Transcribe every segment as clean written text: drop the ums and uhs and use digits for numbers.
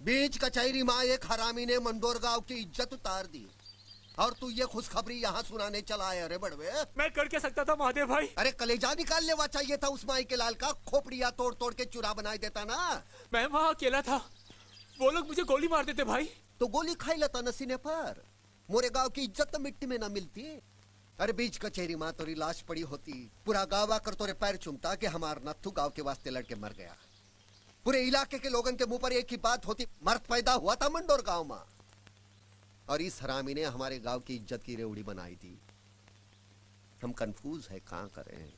बीच कचहरी माँ एक हरामी ने मंडोर गांव की इज्जत उतार दी और तू ये खुशखबरी यहाँ सुनाने चला है। अरे बड़वे, मैं कर क्या सकता था महादेव भाई? अरे कलेजा निकाल लेवा चाहिए था उस माई के लाल का। खोपड़िया तोड़ तोड़ के चूरा बना देता ना। मैं वहाँ अकेला था, वो लोग मुझे गोली मार देते भाई। तो गोली खाई लेता नसीने पर। मोरे गांव की इज्जत तो मिट्टी में ना मिलती। अरे बीच कचहरी माँ तोरी लाश पड़ी होती, पूरा गाँव आकर तोरे पैर चूमता कि हमार नत्थू गाँव के वास्ते लड़के मर गया। पूरे इलाके के लोगों के मुंह पर एक ही बात होती, मर्द पैदा हुआ था मंडोर गांव में। और इस हरामी ने हमारे गांव की इज्जत की रेवड़ी बनाई थी। हम कंफ्यूज है, कहां करें।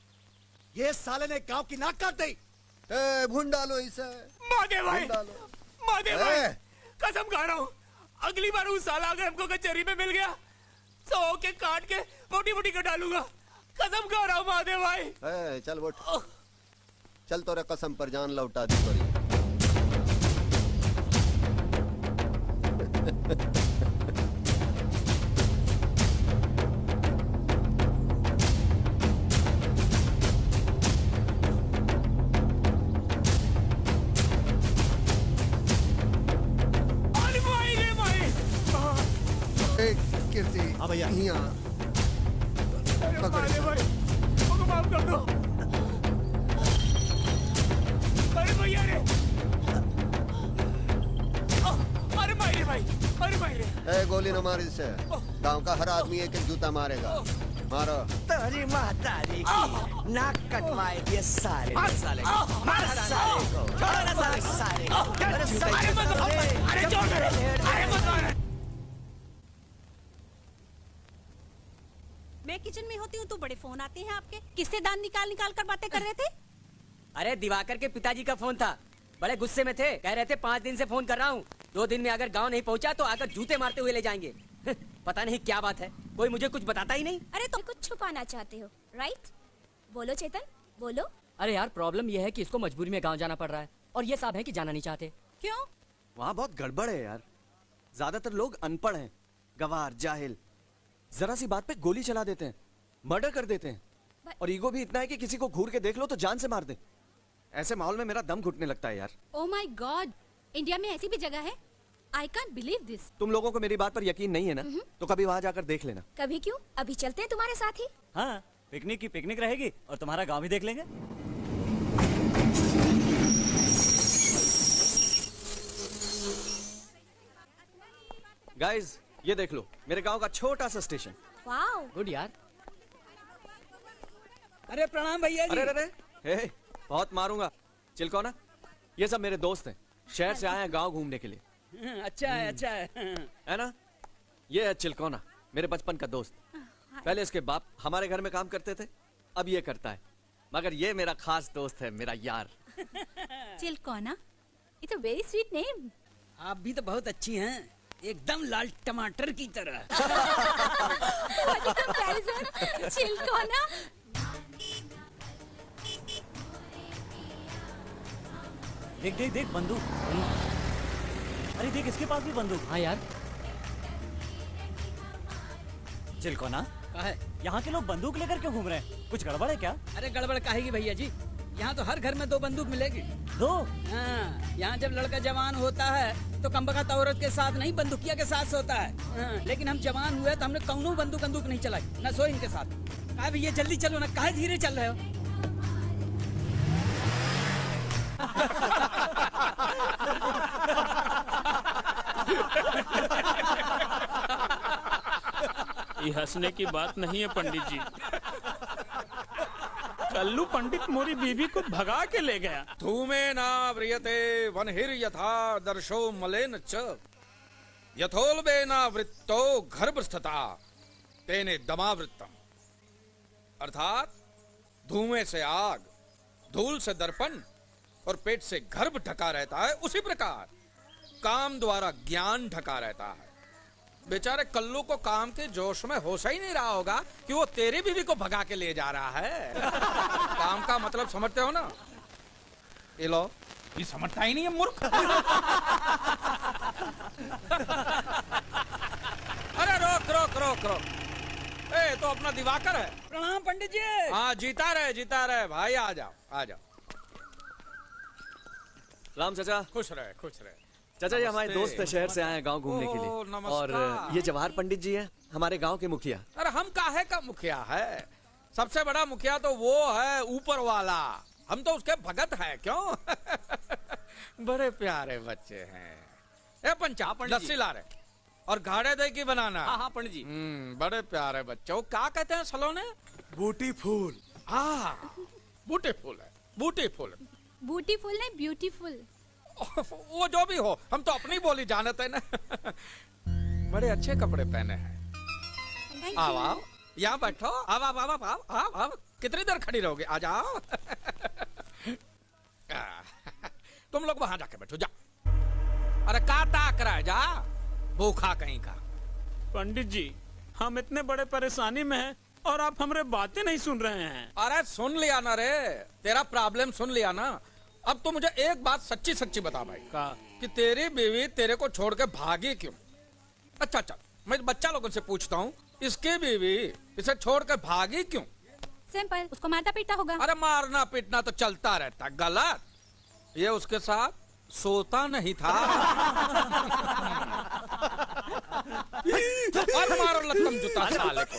ये साले ने गांव की नाक काट दी। भून डालो इसे। महादेव भाई, महादेव भाई, कसम खा रहा हूँ, अगली बार उस साला अगर हमको कचहरी में मिल गया तो के काट के मोटी मोटी कर डालूंगा। कसम खा रहा हूँ महादेव भाई। चल उठ, चल तोरे कसम पर जान लौटा दी तोरी। हाँ भैया, महादेव भाई, मुझको माफ कर दो। अरे भैया रे, अरे मायरे भाई, अरे मायरे। गोली न मार इसे, गांव का हर आदमी एक एक जूता मारेगा। मारो। तेरी महतारी की नाक कटवाए दिए साले साले। मार साले को, मार साले को। अरे छोड़ दे, अरे मत मार। मैं किचन में होती हूँ तो बड़े फोन आते हैं आपके। किससे दान निकाल निकाल कर बातें कर रहे थे? अरे दिवाकर के पिताजी का फोन था, बड़े गुस्से में थे। कह रहे थे 5 दिन से फोन कर रहा हूँ, 2 दिन में अगर गांव नहीं पहुँचा तो आकर जूते मारते हुए ले जाएंगे। पता नहीं क्या बात है, कोई मुझे कुछ बताता ही नहीं। अरे तुम कुछ छुपाना चाहते हो, राइट? बोलो चेतन, बोलो। अरे यार, प्रॉब्लम यह है कि इसको मजबूरी में गाँव जाना पड़ रहा है और ये साहब है कि जाना नहीं चाहते। क्यों? वहाँ बहुत गड़बड़ है यार, ज्यादातर लोग अनपढ़ हैं, गवार, जाहिल। जरा सी बात पे गोली चला देते हैं, मर्डर कर देते हैं, और ईगो भी इतना है कि किसी को घूर के देख लो तो जान से मार दे। ऐसे माहौल में मेरा दम घुटने लगता है यार। ओह माय गॉड, इंडिया में ऐसी भी जगह है? I can't believe this. तुम लोगों को मेरी बात पर यकीन नहीं है ना, तो कभी वहाँ जाकर देख लेना। कभी क्यों, अभी चलते हैं तुम्हारे साथ ही। हाँ, पिकनिक की पिकनिक रहेगी और तुम्हारा गांव भी देख लेंगे। गाइस, ये देख लो, मेरे गांव का छोटा सा स्टेशन। वाओ, गुड यार। अरे प्रणाम भैया जी। अरे हे, बहुत मारूंगा। चिलकोना, ये सब मेरे दोस्त हैं, शहर से आए हैं गांव घूमने के लिए। अच्छा है, अच्छा है ना? ये है चिलकोना, मेरे बचपन का दोस्त। पहले इसके बाप हमारे घर में काम करते थे, अब ये करता है, मगर ये मेरा खास दोस्त है, मेरा यार। चिलकोना, it's a very sweet name. आप भी तो बहुत अच्छी हैं, एकदम लाल टमाटर की तरह। चिलकोना। देख देख देख, बंदूक। अरे देख, इसके पास भी बंदूक। हाँ यार। चिलकोना, क्या है? यहाँ के लोग बंदूक लेकर क्यों घूम रहे हैं? कुछ गड़बड़ है क्या? अरे गड़बड़ काहेगी भैया जी, यहाँ तो हर घर में 2 बंदूक मिलेगी। 2? हाँ, यहाँ जब लड़का जवान होता है तो कमबख्त औरत के साथ नहीं, बंदूकिया के साथ सोता है। हाँ, लेकिन हम जवान हुए तो हमने कौनो बंदूक नहीं चलाई, न सोई इनके साथ। कहा भैया जल्दी चलो ना, काहे धीरे चल रहे हो? ये हंसने की बात नहीं है पंडित जी। कल्लू पंडित मोरी बीबी को भगा के ले गया। धूमे ना व्रियते वनहिर यथा दर्शो मलेन च यथोल्बे ना वृत्तो गर्भस्थता तेने दमावृत्तम। अर्थात धुएं से आग, धूल से दर्पण और पेट से गर्भ ढका रहता है, उसी प्रकार काम द्वारा ज्ञान ढका रहता है। बेचारे कल्लू को काम के जोश में होश ही नहीं रहा होगा कि वो तेरी बीवी को भगा के ले जा रहा है। काम का मतलब समझते हो ना? ये लो, ये समझता ही नहीं है मूर्ख। अरे रोक रोक रोक रोक, ए तो अपना दिवाकर है। प्रणाम पंडित जी। हाँ, जीता रहे भाई, आ जाओ आ जाओ। राम चाचा। खुश रहे खुश रहे। चाचा जी हमारे दोस्त है, शहर से आए हैं गांव घूमने के लिए। और ये जवाहर पंडित जी हैं, हमारे गांव के मुखिया। अरे हम काहे का मुखिया है? सबसे बड़ा मुखिया तो वो है ऊपर वाला, हम तो उसके भगत हैं। क्यों? बड़े प्यारे बच्चे हैं। ए पंचा, लस्सी ला रहे और घाड़े दही की बनाना। हाँ हाँ पंडित जी। बड़े प्यारे बच्चे। वो क्या कहते हैं सलोने? बूटी फूल। हाँ ब्यूटीफुल है, ब्यूटीफुल। ब्यूटीफुल नहीं, ब्यूटीफुल। वो जो भी हो, हम तो अपनी बोली जानते हैं ना। बड़े अच्छे कपड़े पहने हैं। आओ आओ, यहाँ बैठो। आओ आओ आओ आओ आओ आओ। कितनी देर खड़ी रहोगे? आ जाओ। तुम लोग वहां जाके बैठो, जा। अरे का ताक रहा है, जा भूखा कहीं का। पंडित जी हम इतने बड़े परेशानी में हैं और आप हमारे बातें नहीं सुन रहे हैं। अरे सुन लिया ना रे, तेरा प्रॉब्लम सुन लिया ना। अब तो मुझे एक बात सच्ची सच्ची बता भाई, कि तेरी बीवी तेरे को छोड़ के भागी क्यों? अच्छा अच्छा, मैं बच्चा लोगों से पूछता हूँ, इसकी बीवी इसे छोड़ के भागी क्यों? सिंपल, उसको मारता पीटा होगा। अरे मारना पीटना तो चलता रहता। गलत, ये उसके साथ सोता नहीं था। और मारो लत्तम जूता साले को।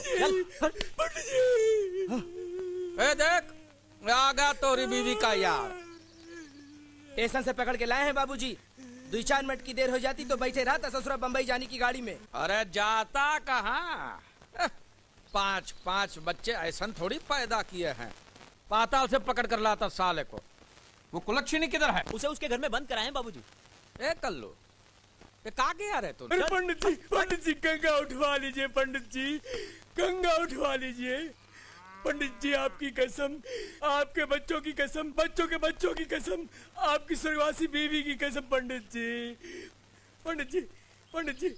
ए देख, आ गया तोरी बीवी का यार। स्टेशन से पकड़ के लाए हैं बाबूजी। 2-4 मिनट की देर हो जाती तो बैठे रहा था ससुरा बम्बई जाने की गाड़ी में। अरे जाता कहाँ? 5 बच्चे ऐसा थोड़ी पैदा किए हैं। पाताल से पकड़ कर लाता साले को। वो कुलक्षणी किधर है? उसे उसके घर में बंद कराए हैं बाबूजी। ए कल्लू, ये कहाँ गया रे तू? अरे पंडित जी गंगा उठवा लीजिए। पंडित जी गंगा उठवा लीजिए। पंडित जी आपकी कसम, आपके बच्चों की कसम, बच्चों के बच्चों की कसम, आपकी स्वर्गवासी बीवी की कसम। पंडित जी, पंडित जी, पंडित जी,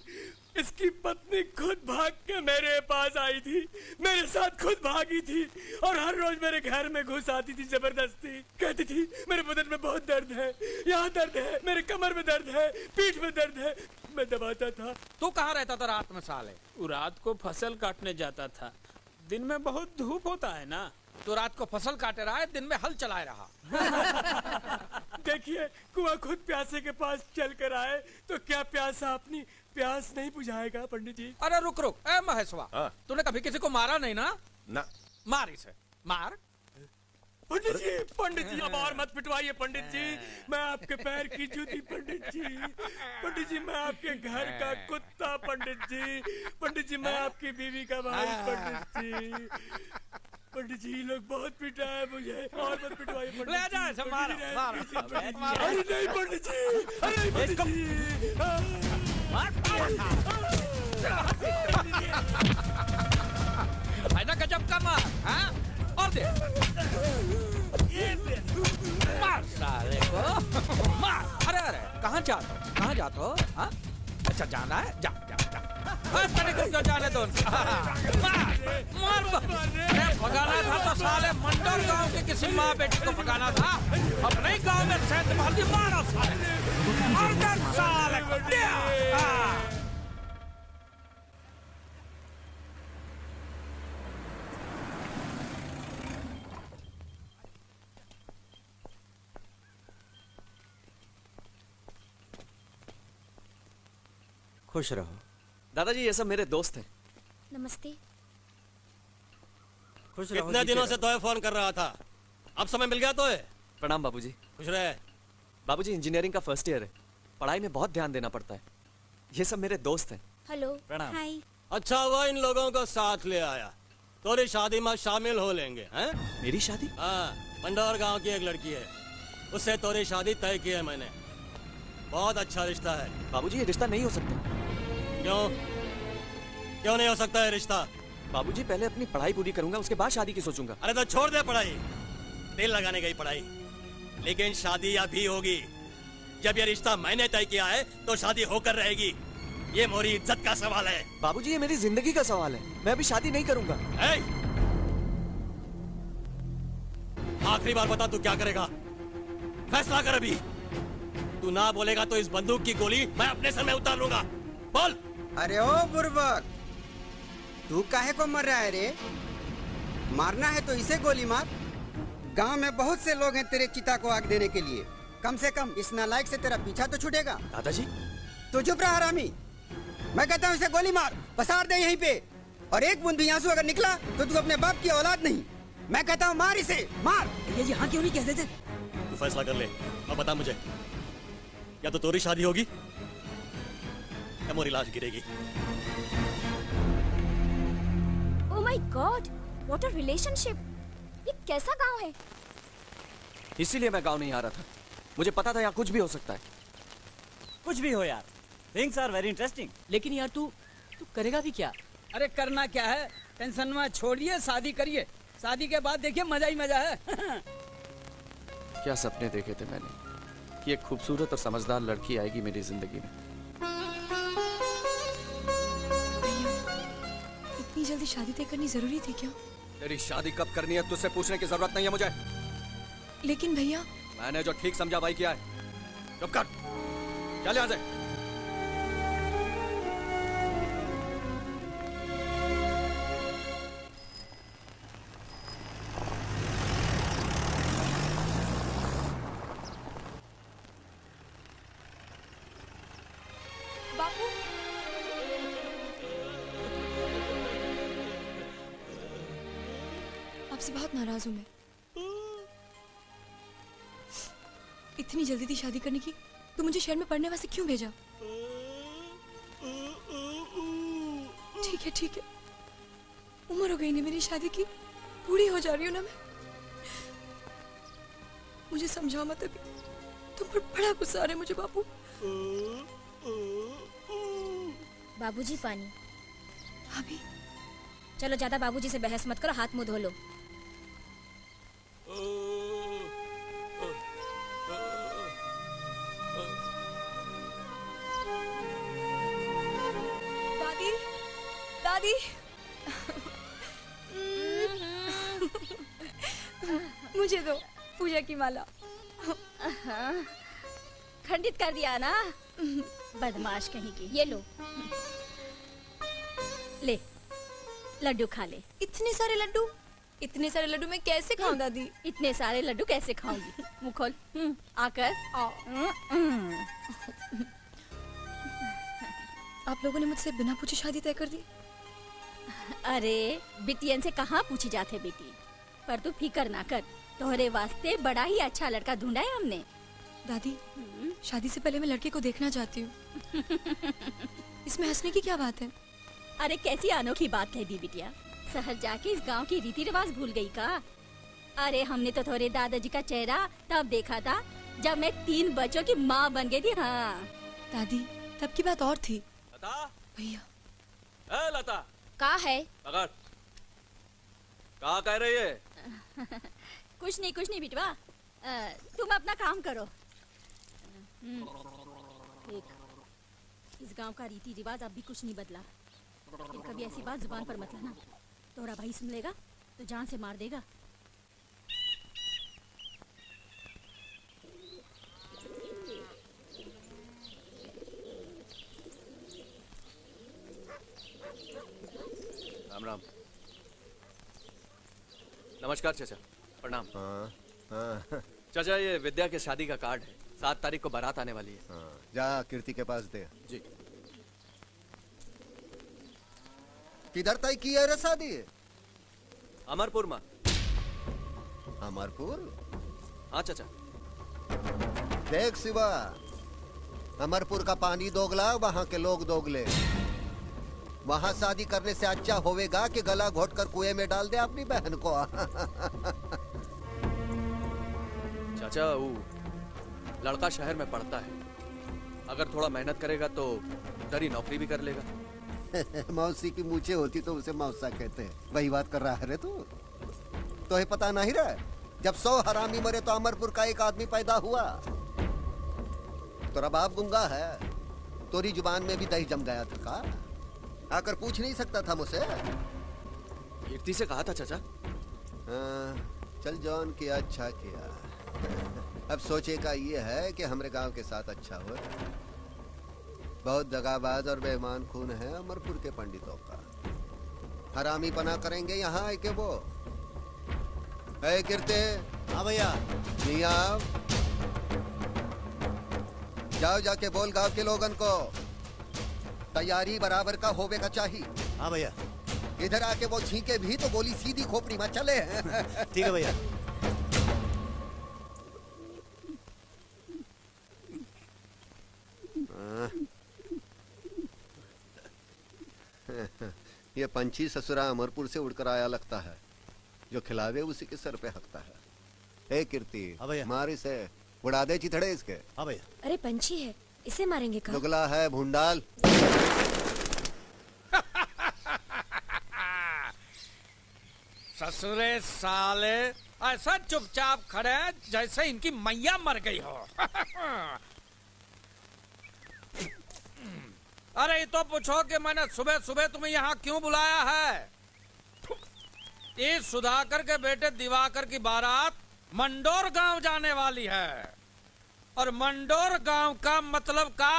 इसकी पत्नी खुद भाग के मेरे पास आई थी, मेरे साथ खुद भागी थी और हर रोज मेरे घर में घुस आती थी जबरदस्ती। कहती थी मेरे बदन में बहुत दर्द है, यहाँ दर्द है, मेरे कमर में दर्द है, पीठ में दर्द है। मैं दबाता था। तू कहाँ रहता था रात में साले? रात को फसल काटने जाता था। दिन में बहुत धूप होता है ना। तो रात को फसल काटे रहा है, दिन में हल चलाए रहा। देखिए, कुआं खुद प्यासे के पास चल कर आए तो क्या प्यासा अपनी प्यास नहीं बुझाएगा? पंडित जी। अरे रुक रुक, ए महेशवा, तूने कभी किसी को मारा नहीं ना? ना। मार इसे, मार। पंडित जी अब और मत पिटवाइए। पंडित जी मैं आपके पैर की जूती। पंडित जी मैं आपके घर का कुत्ता। पंडित जी मैं आपकी बीवी का भाई। पंडित जी लोग बहुत पिटा है मुझे, और मत पिटवाइए। ले जा इसे, मार। अरे नहीं पंडित जी, अरे पंडित जी, है ना गजब का मार, हाँ? और दे, मार साले को, मार। अरे अरे कहाँ जाते हो? हाँ? अच्छा जाना है, जा जा जा। तनिक को जाने दो। मार भगाना था तो साले मंडल गांव के किसी माँ बेटी को भगाना था। अपने ही गांव में सेंध मार दी। मारो साले को। खुश रहो। दादाजी ये सब मेरे दोस्त हैं। नमस्ते। खुश रहो। कितने दिनों से तोहे फोन कर रहा था, अब समय मिल गया तोहे। प्रणाम बाबूजी। खुश रहे। बाबूजी इंजीनियरिंग का फर्स्ट ईयर है, पढ़ाई में बहुत ध्यान देना पड़ता है। ये सब मेरे दोस्त हैं। हेलो। प्रणाम। हाय। अच्छा हुआ इन लोगों को साथ ले आया, तोरी शादी में शामिल हो लेंगे। हैं? मेरी शादी? हाँ, मंडौर गांव की एक लड़की है, उससे तोरी शादी तय की है मैंने। बहुत अच्छा रिश्ता है। बाबूजी ये रिश्ता नहीं हो सकता। क्यों नहीं हो सकता है रिश्ता? बाबूजी पहले अपनी पढ़ाई पूरी करूंगा, उसके बाद शादी की सोचूंगा। अरे तो छोड़ दे पढ़ाई, दिल लगाने गई पढ़ाई, लेकिन शादी अभी होगी। जब ये रिश्ता मैंने तय किया है तो शादी होकर रहेगी। ये मोरी इज्जत का सवाल है। बाबूजी ये मेरी जिंदगी का सवाल है, मैं अभी शादी नहीं करूंगा। आखिरी बार बता तू क्या करेगा, फैसला कर अभी। तू ना बोलेगा तो इस बंदूक की गोली मैं अपने सर में उतार लूंगा। बोल। अरे ओ बुर्बक, तू काहे को मर रहा है रे? मारना है तो इसे गोली मार। गांव में बहुत से लोग हैं तेरे चिता को आग देने के लिए। कम से कम इस नालायक से तेरा पीछा तो छूटेगा। दादाजी तू चुप रहा हरामी। मैं कहता हूँ इसे गोली मार, पसार दे यहीं पे। और एक बूंद भी आंसू अगर निकला तो तू अपने बाप की औलाद नहीं। मैं कहता हूँ मार इसे, मार। ये जी हाँ क्यों नहीं कहते थे? तू फैसला कर ले, अब बता मुझे, या तो तोरी शादी होगी या मोरी लाश गिरेगी। Oh my God, what a relationship. ये कैसा गांव है? इसीलिए मैं गांव नहीं आ रहा था, मुझे पता था यहाँ कुछ भी हो सकता है। कुछ भी हो यार, थिंग्स आर वेरी इंटरेस्टिंग। लेकिन यार तू करेगा भी क्या? अरे करना क्या है, टेंशन में छोड़िए, शादी करिए। शादी के बाद देखिए मजा ही मजा है। क्या सपने देखे थे मैंने कि एक खूबसूरत और समझदार लड़की आएगी मेरी जिंदगी में। इतनी जल्दी शादी तय करनी जरूरी थी क्या? तेरी शादी कब करनी है तुझसे पूछने की जरूरत नहीं है मुझे। लेकिन भैया, मैंने जो ठीक समझा वही किया है। चुप कर, चल यहाँ से। बापू, आपसे बहुत नाराज हूं मैं। इतनी जल्दी थी शादी करने की, तो मुझे शहर में पढ़ने वास्ते क्यों भेजा? ठीक है, उम्र हो गई ना मेरी शादी की, बूढ़ी हो जा रही हूँ ना मैं। मुझे समझाओ मत अभी, तुम पर बड़ा गुस्सा आ रहा है मुझे बापू। बाबूजी पानी। अभी चलो ज्यादा बाबूजी से बहस मत करो, हाथ मुंह धो लो। दादी मुझे दो पूजा की माला। खंडित कर दिया ना, बदमाश कहीं की। ये लो, ले लड्डू खा ले। इतने सारे लड्डू मैं कैसे खाऊं दादी? इतने सारे लड्डू कैसे खाऊंगी? मुंह खोल, आकर आप लोगों ने मुझसे बिना पूछे शादी तय कर दी। अरे बिटियन से कहाँ पूछी जाते बेटी, पर तू फिकर ना कर, तोहरे वास्ते बड़ा ही अच्छा लड़का ढूंढा है हमने। दादी, शादी से पहले मैं लड़के को देखना चाहती हूँ। इसमें हंसने की क्या बात है? अरे कैसी अनोखी बात कह दी बिटिया, शहर जाके इस गांव की रीति रिवाज भूल गई का? अरे हमने तो थोड़े दादाजी का चेहरा तब देखा था जब मैं 3 बच्चों की माँ बन गई थी। हाँ दादी, तब की बात और थी। लता, भैया। लता, का है? अगर कहाँ कह रही है? कुछ नहीं बिटवा, तुम अपना काम करो। देख, इस गांव का रीति रिवाज अब भी कुछ नहीं बदला। कभी ऐसी बात जुबान पर मत लाना, तोरा भाई सुन लेगा तो जान से मार देगा। राम राम। नमस्कार चाचा, प्रणाम। चाचा, ये विद्या के शादी का कार्ड है, 7 तारीख को बारात आने वाली है। जा कीर्ति के पास दे। जी। किधर तय की है रे शादी? अमरपुर में। अमरपुर? हाँ चाचा। देख शिवा, अमरपुर का पानी दोगला, वहाँ के लोग दोगले। वहाँ शादी करने से अच्छा होवेगा कि गला घोट कर कुएं में डाल दे अपनी बहन को। चाचा, वो लड़का शहर में पढ़ता है, अगर थोड़ा मेहनत करेगा तो उधर ही नौकरी भी कर लेगा। मौसी की मूछें होती तो उसे मौसा कहते हैं। वही बात कर रहा है रे तू? तो ही पता नहीं रहा, जब 100 हरामी मरे तो अमरपुर का एक आदमी पैदा हुआ। तेरा बाप गुंगा है, तोरी जुबान में भी दही जम गया था का? आकर पूछ नहीं सकता था मुझसे? कीर्ति से कहा था चाचा। चल जॉन किया अच्छा किया। अब सोचेगा ये है कि हमारे गांव के साथ अच्छा हो। बहुत दगाबाज और बेईमान खून है अमरपुर के पंडितों का। हरामी पना करेंगे यहाँ आके वो। कीर्ति। हाँ भैया। नहीं आओ। जाओ जाके बोल गांव के लोगन को तैयारी बराबर का होवे का चाहिए। हाँ भैया। इधर आके वो छींके भी तो गोली सीधी खोपड़ी में चले। ठीक है भैया। ये पंछी ससुरा अमरपुर से उड़कर आया लगता है, जो खिलावे उसी के सर पे हकता है। ए कीर्ति, मार इसे, उड़ा दे चिथड़े इसके। हाँ भैया। अरे पंछी है, इसे मारेंगे कहाँ? दुगला है भूंडाल। ससुरे साले ऐसा चुपचाप खड़े हैं जैसे इनकी मैया मर गई हो। अरे ये तो पूछो कि मैंने सुबह सुबह तुम्हें यहाँ क्यों बुलाया है? इस सुधाकर के बेटे दिवाकर की बारात मंडोर गांव जाने वाली है, और मंडोर गांव का मतलब का?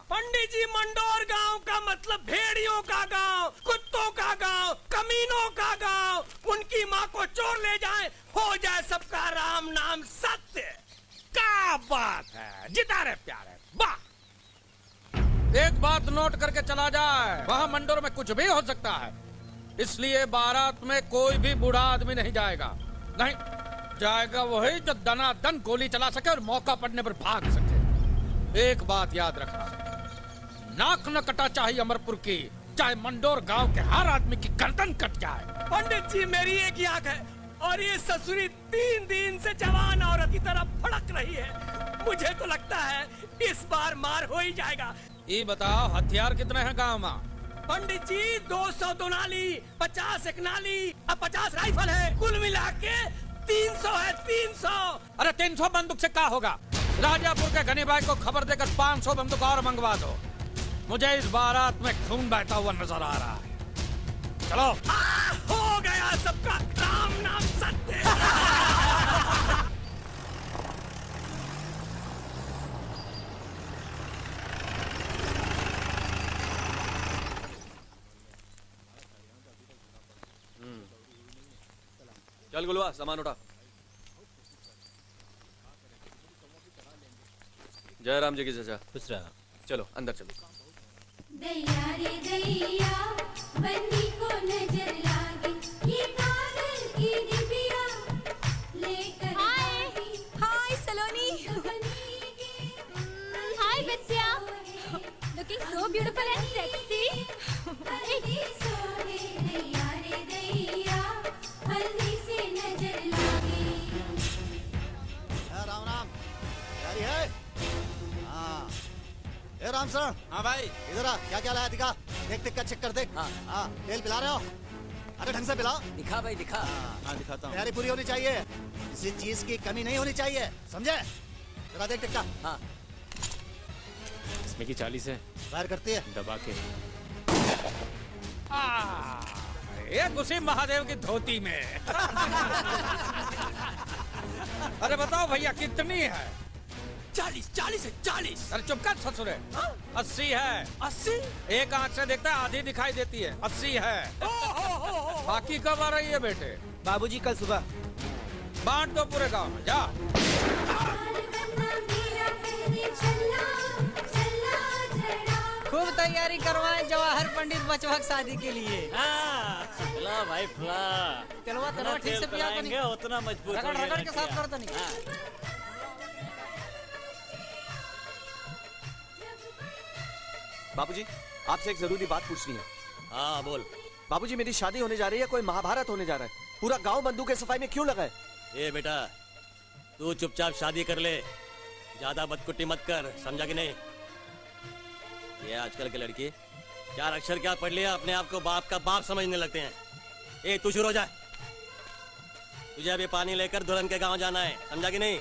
पंडित जी, मंडोर गांव का मतलब भेड़ियों का गांव, कुत्तों का गांव, कमीनों का गांव। उनकी माँ को चोर ले जाए, हो जाए सबका राम नाम सत्य। क्या बात है, जिता रहे प्यारे, वाह। एक बात नोट करके चला जाए, वहाँ मंडोर में कुछ भी हो सकता है, इसलिए बारात में कोई भी बूढ़ा आदमी नहीं जाएगा। नहीं जाएगा वही जो दनादन गोली चला सके और मौका पड़ने पर भाग सके। एक बात याद रखना, नाक न कटा चाहिए अमरपुर की, चाहे मंडोर गांव के हर आदमी की गर्दन कट जाए। पंडित जी, मेरी एक ही आंख है और ये ससुरी 3 दिन से जवान औरत की तरफ फड़क रही है। मुझे तो लगता है इस बार मार हो ही जाएगा। ये बताओ हथियार कितने हैं गांव में? पंडित जी 200 दुनाली, 50 एक नाली और 50 राइफल है, कुल मिला के 300 है। 300। अरे 300 बंदूक से क्या होगा? राजापुर के गनी भाई को खबर देकर 500 बंदूक और मंगवा दो। मुझे इस बारात में खून बहता हुआ नजर आ रहा है। चलो। हो गया सबका राम नाम सत्य। चल गुलवा, सामान उठा। जय राम जी की चचा। खुश रहा। चलो अंदर चलो। दैया रे दैया, बन्नी को नजर लागी, ये कागज की डिबिया लेकर। हाय सलोनी। हाय बच्चा। Looking so beautiful and sexy. दैया रे दैया, हल्दी से नजर लागी। राम राम। तैयारी है? हाँ। ए राम सर। हाँ भाई। इधर आ, क्या क्या लाया दिखा। देख देख का चेक कर देख। हाँ। तेल पिला रहे हो? अरे ढंग से पिला। दिखा भाई दिखा। हाँ दिखाता हूँ। तैयारी पूरी होनी चाहिए, किसी चीज की कमी नहीं होनी चाहिए, समझे? जरा देख देख का। हाँ। इसमें की 40 है। फायर करती है। दबा के। ये घुसी महादेव की धोती में। अरे बताओ भैया कितनी है? 40 है 40। अरे चुप कर ससुरे। 80 है। 80? एक आंख से देखता है आधी दिखाई देती है। 80 है। बाकी कब आ रही है बेटे? बाबूजी कल सुबह। बांट दो पूरे गांव में, जा। खूब तैयारी करवाएं जवाहर पंडित बचवा शादी के लिए। फुला भाई फुला। तेलवा ठीक से पिया तो नहीं। उतना मजबूत रगड़ रगड़ के साफ कर तो नहीं। बाबूजी, आपसे एक जरूरी बात पूछनी है। हाँ बोल। बाबूजी, मेरी शादी होने जा रही है, कोई महाभारत होने जा रहा है, पूरा गांव बंदूक के सफाई में क्यों लगा है? ये बेटा, तू चुपचाप शादी कर ले, ज्यादा बदकुट्टी मत कर, समझा कि नहीं? ये आजकल के लड़की 4 अक्षर क्या पढ़ लिया, अपने आप को बाप का बाप समझने लगते हैं। ए तू शुरू हो जा। तुझे अभी पानी लेकर दुल्हन के गांव जाना है, समझा कि नहीं?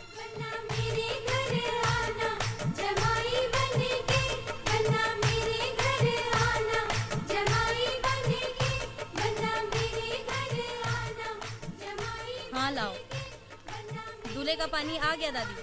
हाँ लाओ, दूल्हे का पानी आ गया दादी।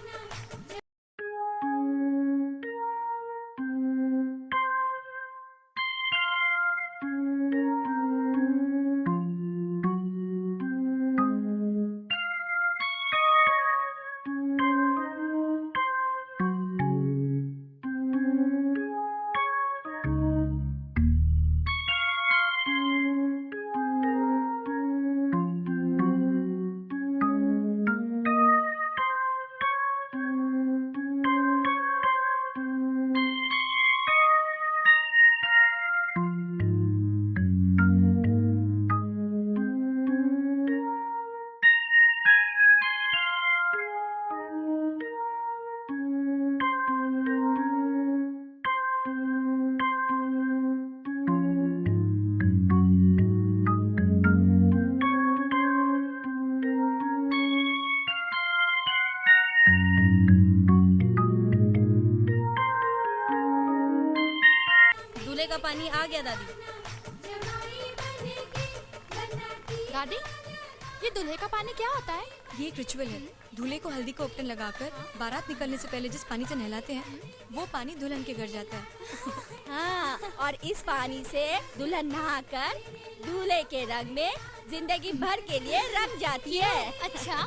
पानी आ गया दादी। दादी, ये दूल्हे का पानी क्या होता है? ये एक रिचुअल है। दूल्हे को हल्दी का उपटन लगाकर बारात निकलने से पहले जिस पानी से नहलाते हैं, वो पानी दुल्हन के घर जाता है। हाँ, और इस पानी से दुल्हन नहाकर दूल्हे के रंग में जिंदगी भर के लिए रंग जाती है। अच्छा,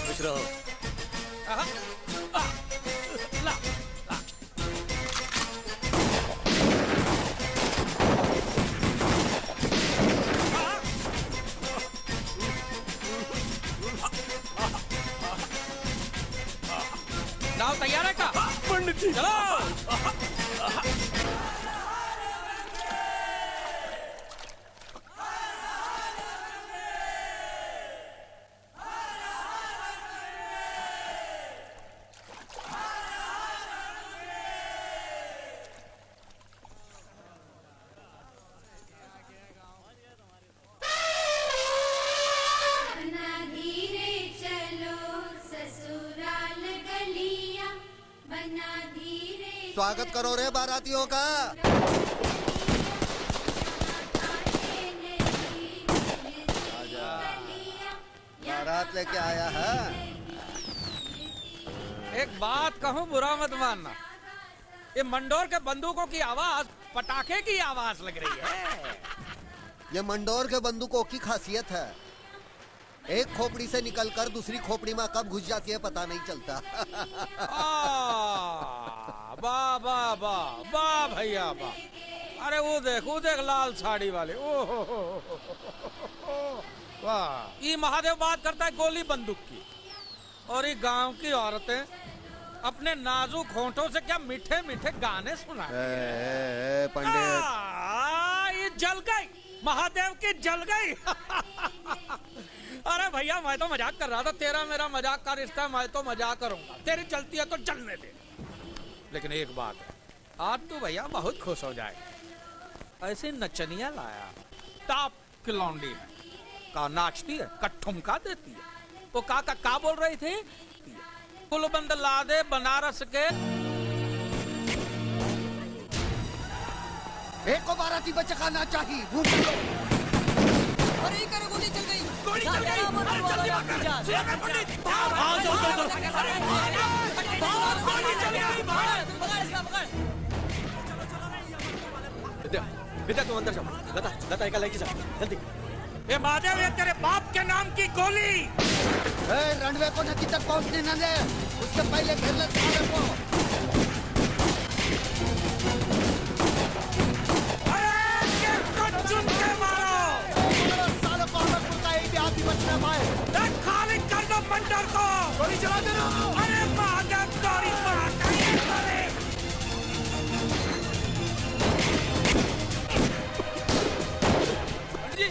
खुश रहो। नाव तैयार है का? पंडित जी चलो। बना धीरे चलो ससुराल गलियां, बना धीरे स्वागत करो रे बारातियों का। आजा, बारात लेके आया है। एक बात कहूँ, बुरा मत मानना, ये मंडोर के बंदूकों की आवाज पटाखे की आवाज लग रही है। ये मंडोर के बंदूकों की खासियत है, एक खोपड़ी से निकलकर दूसरी खोपड़ी में कब घुस जाती है पता नहीं चलता। वाह वाह वाह वाह भैया वाह। अरे वो देख लाल साड़ी वाले। ओ वाह। ये महादेव बात करता है गोली बंदूक की, और ये गांव की औरतें अपने नाजुक होंठों से क्या मीठे मीठे गाने सुना। पंडित, ये जल गई, महादेव की जल गई। अरे भैया मैं तो मजाक कर रहा था, तेरा मेरा मजाक का रिश्ता है, मैं तो मजाक करूंगा, तेरी चलती है तो चलने दे। लेकिन एक बात है, आज तो भैया बहुत खुश हो जाए। ऐसे नचनिया लाया, टॉप की लौंडी है, का नाचती है, का ठुमका देती है। वो का बोल रही थी? कुलबंद ला दे बनारस के। एक को बाराती बच्चा खाना चाहिए। अरे ये करे गोली चल गई, गोली चल गई। अरे जल्दी भाग जा पंडित। हाँ चलो। अरे गोली चल गई, पकड़ इसका पकड़। विद्या तुम अंदर जाओ, लता एक लेके जा जल्दी। ये महादेव, ये तेरे बाप के नाम की गोली। रनवे को नदी तक पहुंचने न दे, उसके पहले घेर ले साले को। चुन के मारो साले को, हमें कुत्ता एक भी आदमी बच न पाए। खाली कर दो मंडर को, गोली चला दे ना। अरे महादेव गौरी मारता है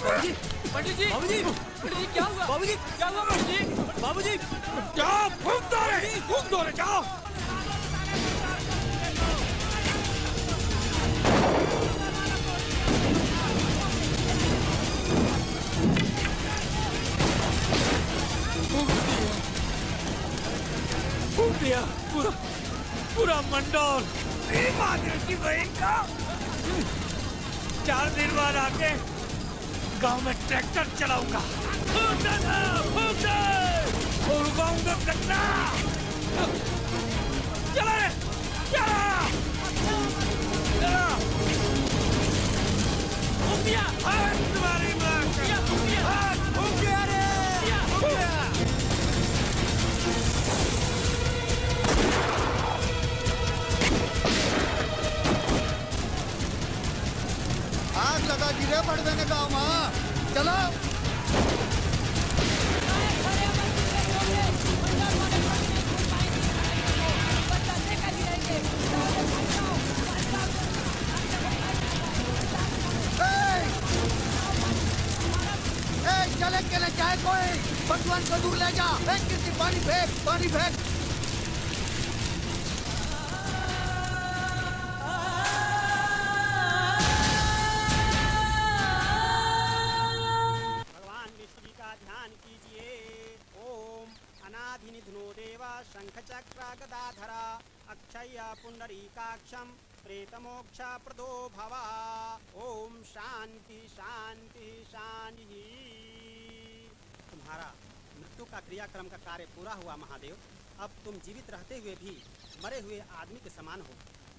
गोली। पंडित जी क्या हुआ? बाबूजी क्या हुआ? बाबूजी जाओ, फूंक दो रे जाओ। फूंक दिया पूरा मंडोर। महादेव की बहन का 4 दिन बाद आके गांव में ट्रैक्टर चलाऊंगा, और उगाऊंगा गन्ना। चला रे, चला तुम्हारी माँ आग लगा दी रे पड़वे ने गाँव में। चलो चले के न जाए कोई, भगवान को दूर ले जा। किसी पानी फेंक। ध्यान कीजिए। ओम अनाधिनिधनो देवा शंख चक्र गदाधरा अक्षय पुंडरीकाक्षम प्रेतमोक्ष प्रदो भवा। ओम शांति शांति शांति। तुम्हारा मृत्यु का क्रियाक्रम का कार्य पूरा हुआ महादेव। अब तुम जीवित रहते हुए भी मरे हुए आदमी के समान हो।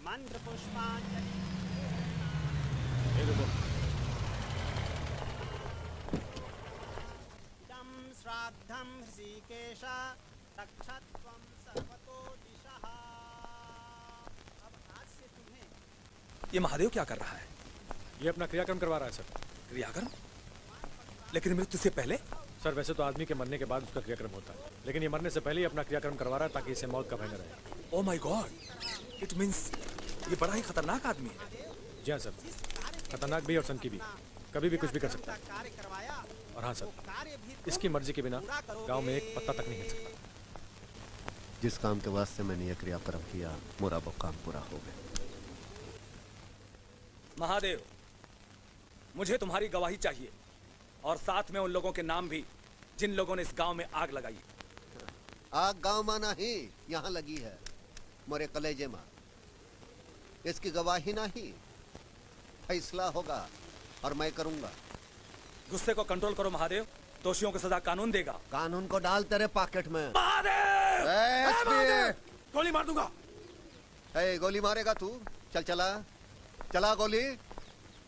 मंत्र पुष्पांजलि। इदं श्राद्धं ऋषिकेश रक्षत्वं सर्वतो दिशः। अब आज से तुम्हें ये महादेव क्या कर रहा है? ये अपना क्रियाक्रम करवा रहा है सर। क्रियाक्रम? लेकिन मृत्यु से पहले? सर वैसे तो आदमी के मरने के बाद उसका क्रियाक्रम होता है, लेकिन ये मरने से पहले ही अपना क्रियाक्रम करवा रहा है ताकि इसे मौत का भय न रहे। Oh my God, it means ये बड़ा ही खतरनाक आदमी है। जी हाँ सर, खतरनाक भी और सनकी भी, कभी भी कुछ भी कर सकता है। और हाँ सर, इसकी मर्जी के बिना गांव में एक पत्ता तक नहीं हिल सकता। जिस काम के वास्ते मैंने यह क्रियाक्रम किया, मेरा वो काम पूरा हो गया। महादेव, मुझे तुम्हारी गवाही चाहिए और साथ में उन लोगों के नाम भी जिन लोगों ने इस गांव में आग लगाई। आग गांव में नहीं, यहाँ लगी है, मोरे कलेजे में। इसकी गवाही नहीं, फैसला होगा और मैं करूंगा। गुस्से को कंट्रोल करो महादेव, दोषियों को सजा कानून देगा। कानून को डाल तेरे पॉकेट में। महादेव! गोली मार दूंगा। गोली मारेगा तू? चल चला, चला गोली।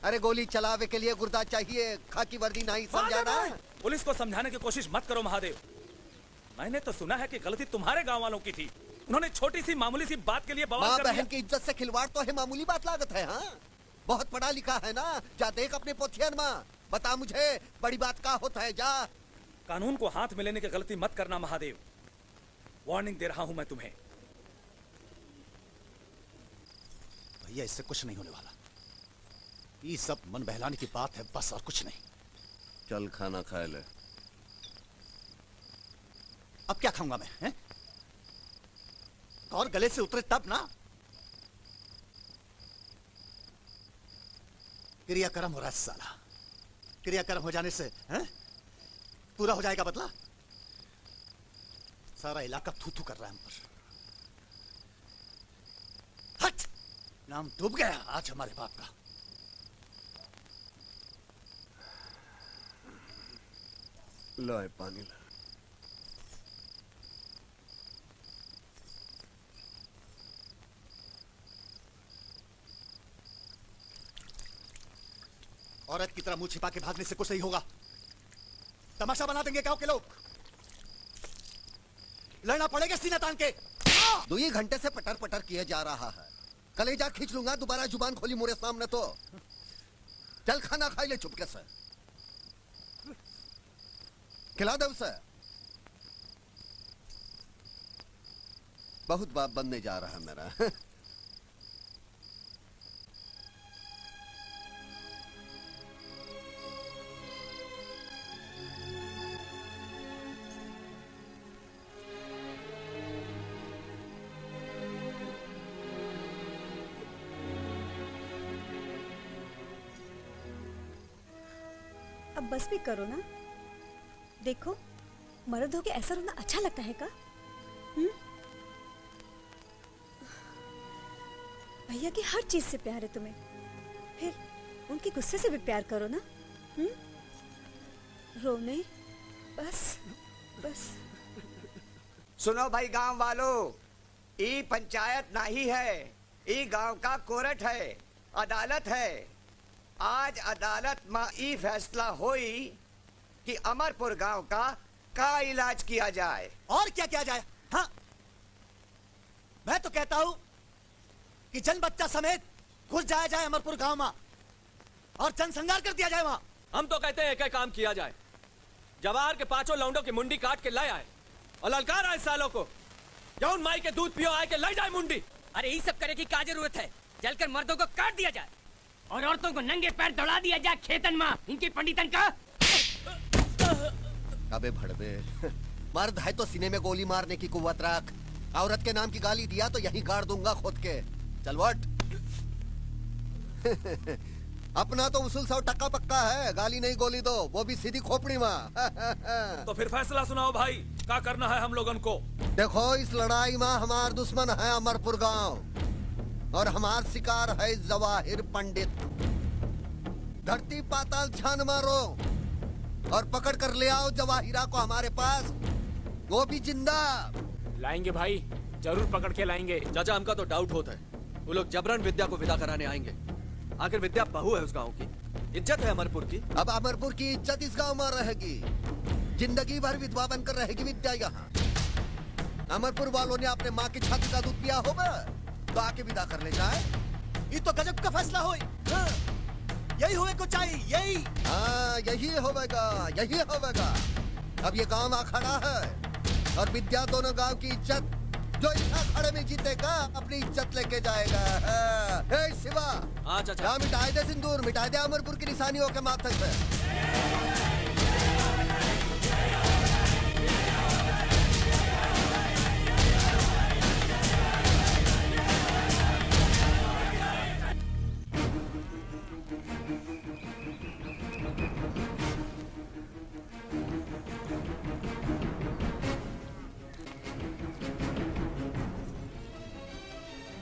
अरे गोली चलावे के लिए गुर्दा चाहिए, खाकी वर्दी नहीं, समझाना। पुलिस को समझाने की कोशिश मत करो महादेव। मैंने तो सुना है कि गलती तुम्हारे गांव वालों की थी। उन्होंने छोटी सी मामूली सी बात के लिए बवाल कर दिया। बहन की इज्जत से खिलवाड़ तो है मामूली बात लागत है। हाँ, बहुत पढ़ा लिखा है ना, जा देख अपने पोथियन में, बता मुझे बड़ी बात का होता है। जा। कानून को हाथ में लेने की गलती मत करना महादेव, वार्निंग दे रहा हूं मैं तुम्हें। भैया इससे कुछ नहीं होने वाला, ये सब मन बहलाने की बात है बस, और कुछ नहीं। चल खाना खा ले। अब क्या खाऊंगा मैं, हैं? और गले से उतरे तब ना। क्रियाक्रम हो रहा है साला, क्रियाक्रम हो जाने से हैं? पूरा हो जाएगा बदला। सारा इलाका थू थू कर रहा है हम पर। हट! नाम डूब गया आज हमारे बाप का। लो पानी ला। औरत की तरह मुंह छिपा के भागने से कुछ नहीं होगा। तमाशा बना देंगे गांव के लोग। लड़ना पड़ेगा सीना तान के। 2 घंटे से पटर पटर किया जा रहा है, कलेजा खींच लूंगा दोबारा जुबान खोली मोरे सामने तो। चल खाना खाई ले चुपके से, खिला दे उसे। बहुत बाप बनने जा रहा है मेरा। अब बस भी करो ना। देखो, मर्द होके ऐसा रोना अच्छा लगता है का? भैया की हर चीज से प्यार है तुम्हें, फिर उनके गुस्से से भी प्यार करो ना। रो नहीं, बस बस। सुनो भाई गांव वालों, ई पंचायत नहीं है, ई गांव का कोर्ट है, अदालत है। आज अदालत में ई फैसला होई कि अमरपुर गांव का इलाज किया जाए। और क्या किया जाए? हाँ, मैं तो कहता हूं कि जन बच्चा समेत घुस जाया जाए अमरपुर गांव में और जनसंहार कर दिया जाए वहां। हम तो कहते हैं एक काम किया जाए, जवाहर के 5 लौंडों की मुंडी काट के लाए आए और ललकार आए सालों को, जौन माई के दूध पियो आए के लाई जाए मुंडी। अरे ये सब करे की क्या जरूरत है? जलकर मर्दों को काट दिया जाए और औरतों को नंगे पैर दौड़ा दिया जाए खेतन में इनकी पंडितन का। अबे भड़वे, मर्द है तो सीने में गोली मारने की कुव्वत रख। औरत के नाम की गाली दिया तो यहीं गाड़ दूंगा खुद के। चल वट। अपना तो उसूल 100% पक्का है, गाली नहीं गोली दो, वो भी सीधी खोपड़ी में। तो फिर फैसला सुनाओ भाई, क्या करना है हम लोगन को? देखो, इस लड़ाई में हमार दुश्मन है अमरपुर गांव और हमार शिकार है जवाहिर पंडित। धरती पाताल छान मारो और पकड़ कर ले आओ जवाहिरा को हमारे पास, वो भी जिंदा। लाएंगे भाई, जरूर पकड़ के लाएंगे। चाचा, हमका तो डाउट होता है वो लोग जबरन विद्या को विदा कराने आएंगे। आखिर विद्या बहू है उस गांव की, इज्जत है अमरपुर की। अब अमरपुर की इज्जत इस गांव में रहेगी, जिंदगी भर विधवा बनकर रहेगी विद्या यहाँ। अमरपुर वालों ने अपने माँ की छाती का दूध पिया होगा तो आके विदा कर ले जाए। ये तो गजब का फैसला हो, यही होवे को चाहिए, यही। हाँ, यही होगा, यही होगा। अब ये गांव अखाड़ा है और विद्या दोनों गांव की इज्जत, जो इस अखाड़े में जीतेगा अपनी इज्जत लेके जाएगा। हे शिवा, हाँ चाचा, मिटाए दे सिंदूर, मिटाए दे अमरपुर की निशानियों के माथे से।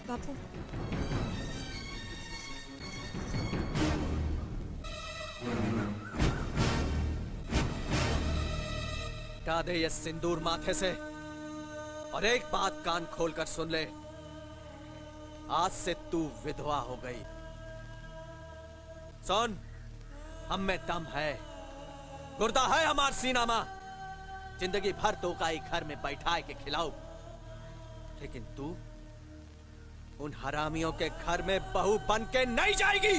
बापू, हटा दे ये सिंदूर माथे से और एक बात कान खोलकर सुन ले, आज से तू विधवा हो गई। सुन, हम में दम है, गुर्दा है हमार सीना में, जिंदगी भर तो काई घर में बैठाए के खिलाऊ, लेकिन तू उन हरामियों के घर में बहू बन के नहीं जाएगी।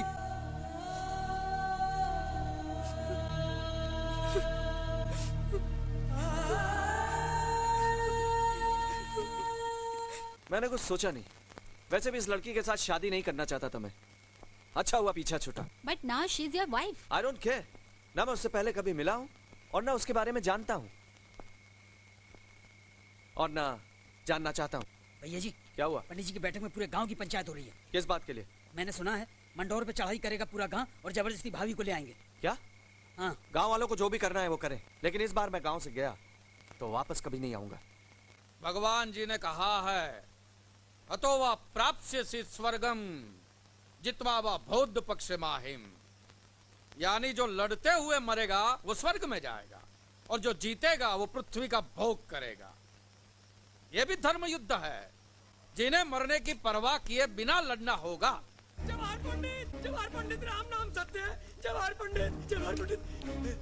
मैंने कुछ सोचा नहीं, वैसे भी इस लड़की के साथ शादी नहीं करना चाहता था मैं। अच्छा हुआ पीछा छूटा। But now she is your wife. I don't care, ना मैं उससे पहले कभी मिला हूं और ना उसके बारे में जानता हूं और ना जानना चाहता हूं। भैया जी, क्या हुआ? पंडित जी की बैठक में पूरे गांव की पंचायत हो रही है। किस बात के लिए? मैंने सुना है मंडोर पे चढ़ाई करेगा पूरा गांव और जबरदस्ती भाभी को ले आएंगे। क्या? हाँ। गांव वालों को जो भी करना है वो करें, लेकिन इस बार मैं गांव से गया तो वापस कभी नहीं आऊंगा। भगवान जी ने कहा है, अतो वा प्राप्स्यसि स्वर्गम जित्वा वा बौद्ध पक्ष माहिम, यानी जो लड़ते हुए मरेगा वो स्वर्ग में जाएगा और जो जीतेगा वो पृथ्वी का भोग करेगा। ये भी धर्म युद्ध है, जिन्हें मरने की परवाह किए बिना लड़ना होगा। जवाहर पंडित, राम नाम सत्य है। जवाहर पंडित, जवाहर पंडित।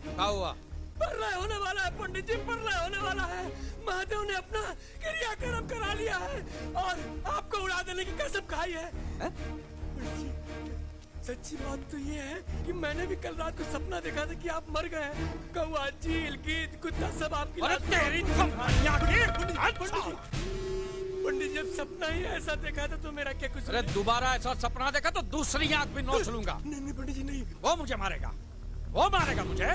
क्या हुआ? प्रलय होने वाला है पंडित जी, प्रलय होने वाला है। महादेव ने अपना क्रियाक्रम करा लिया है और आपको उड़ा देने की कसम खाई है। सच्ची बात तो ये है कि मैंने भी कल रात को सपना देखा था कि आप मर गए। कौवा, चील, गीद, कुत्ता सब आपकी पंडित, जब सपना ही ऐसा देखा था तो मेरा क्या कुछ? अरे दोबारा ऐसा सपना देखा तो दूसरी आंख भी नोच लूंगा। नहीं पंडित जी नहीं, वो मुझे मारेगा, वो मारेगा मुझे।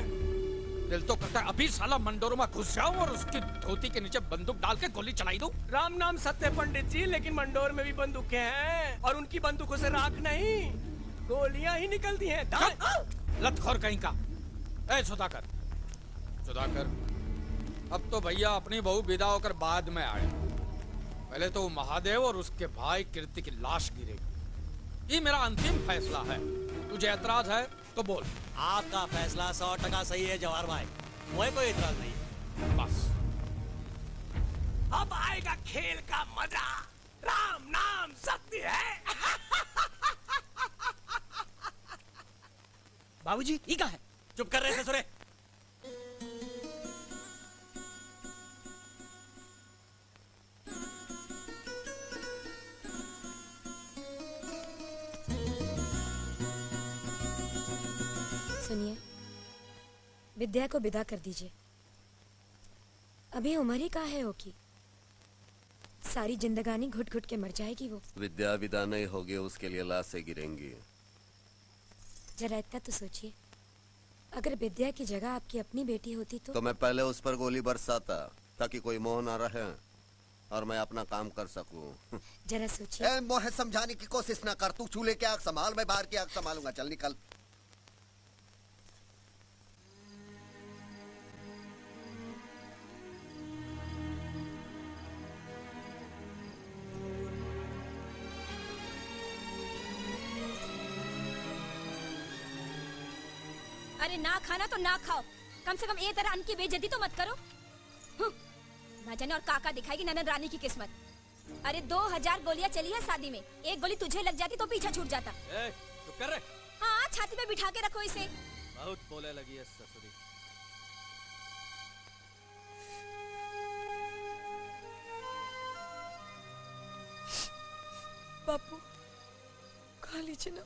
दिल तो करता है अभी साला मंडोर में घुस जाऊं और उसकी धोती के नीचे बंदूक डाल के गोली चलाई दूं। राम नाम सत्य पंडित जी, लेकिन मंडोर में भी बंदूकें हैं और उनकी बंदूकों से राख नहीं, गोलियां ही निकलती हैं। लतखोर कहीं का। ए सुधाकर, सुधाकर, अब तो भैया अपनी बहू विदा होकर बाद में आए। पहले तो महादेव और उसके भाई कीर्ति की लाश गिरेगी। ये मेरा अंतिम फैसला है। तुझे ऐतराज है तो बोल। आपका फैसला 100% सही है जवाहर भाई, मुझे कोई ऐतराज नहीं है। बस अब आएगा खेल का मजा। राम नाम सत्य है। बाबूजी, ये क्या है? चुप कर रहे ससुरे। सुनिए, विद्या को विदा कर दीजिए। अभी उम्र ही कहाँ है ओकी, सारी जिंदगानी घुट घुट के मर जाएगी वो। विद्या विदा नहीं होगी, उसके लिए लाशें गिरेंगी। जरा इतना तो सोचिए, अगर विद्या की जगह आपकी अपनी बेटी होती तो मैं पहले उस पर गोली बरसाता ताकि कोई मोह ना रहे और मैं अपना काम कर सकूं। जरा सोचिए। मोह समझाने की कोशिश ना कर, तू चूल्हे की आग संभाल, मैं बाहर की आग संभालूंगा। चल निकल। अरे ना खाना तो ना खाओ, कम से कम ये तरह अन्न की बेइज्जती तो मत करो। ना जाने और काका दिखाएगी ननद रानी की किस्मत। अरे 2000 गोलियां चली है शादी में, एक गोली तुझे लग जाती तो पीछा छूट जाता। चुप कर रहे। हाँ, छाती पे बिठा के रखो इसे। बहुत बोले लगी है ससुरी। बापू खा लीजिए ना।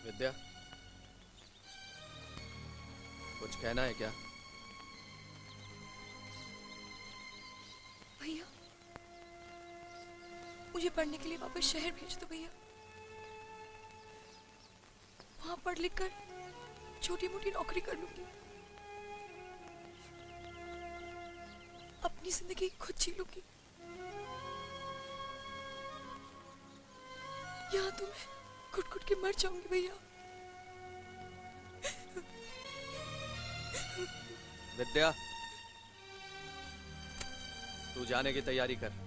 विद्या, कुछ कहना है क्या? भैया मुझे पढ़ने के लिए वापस शहर भेज दो भैया। वहां पढ़ लिख कर छोटी मोटी नौकरी कर लूंगी, अपनी जिंदगी खुद जी लूंगी। यहाँ तो मैं घुट घुट के मर जाऊंगी भैया। विद्या, तू जाने की तैयारी कर।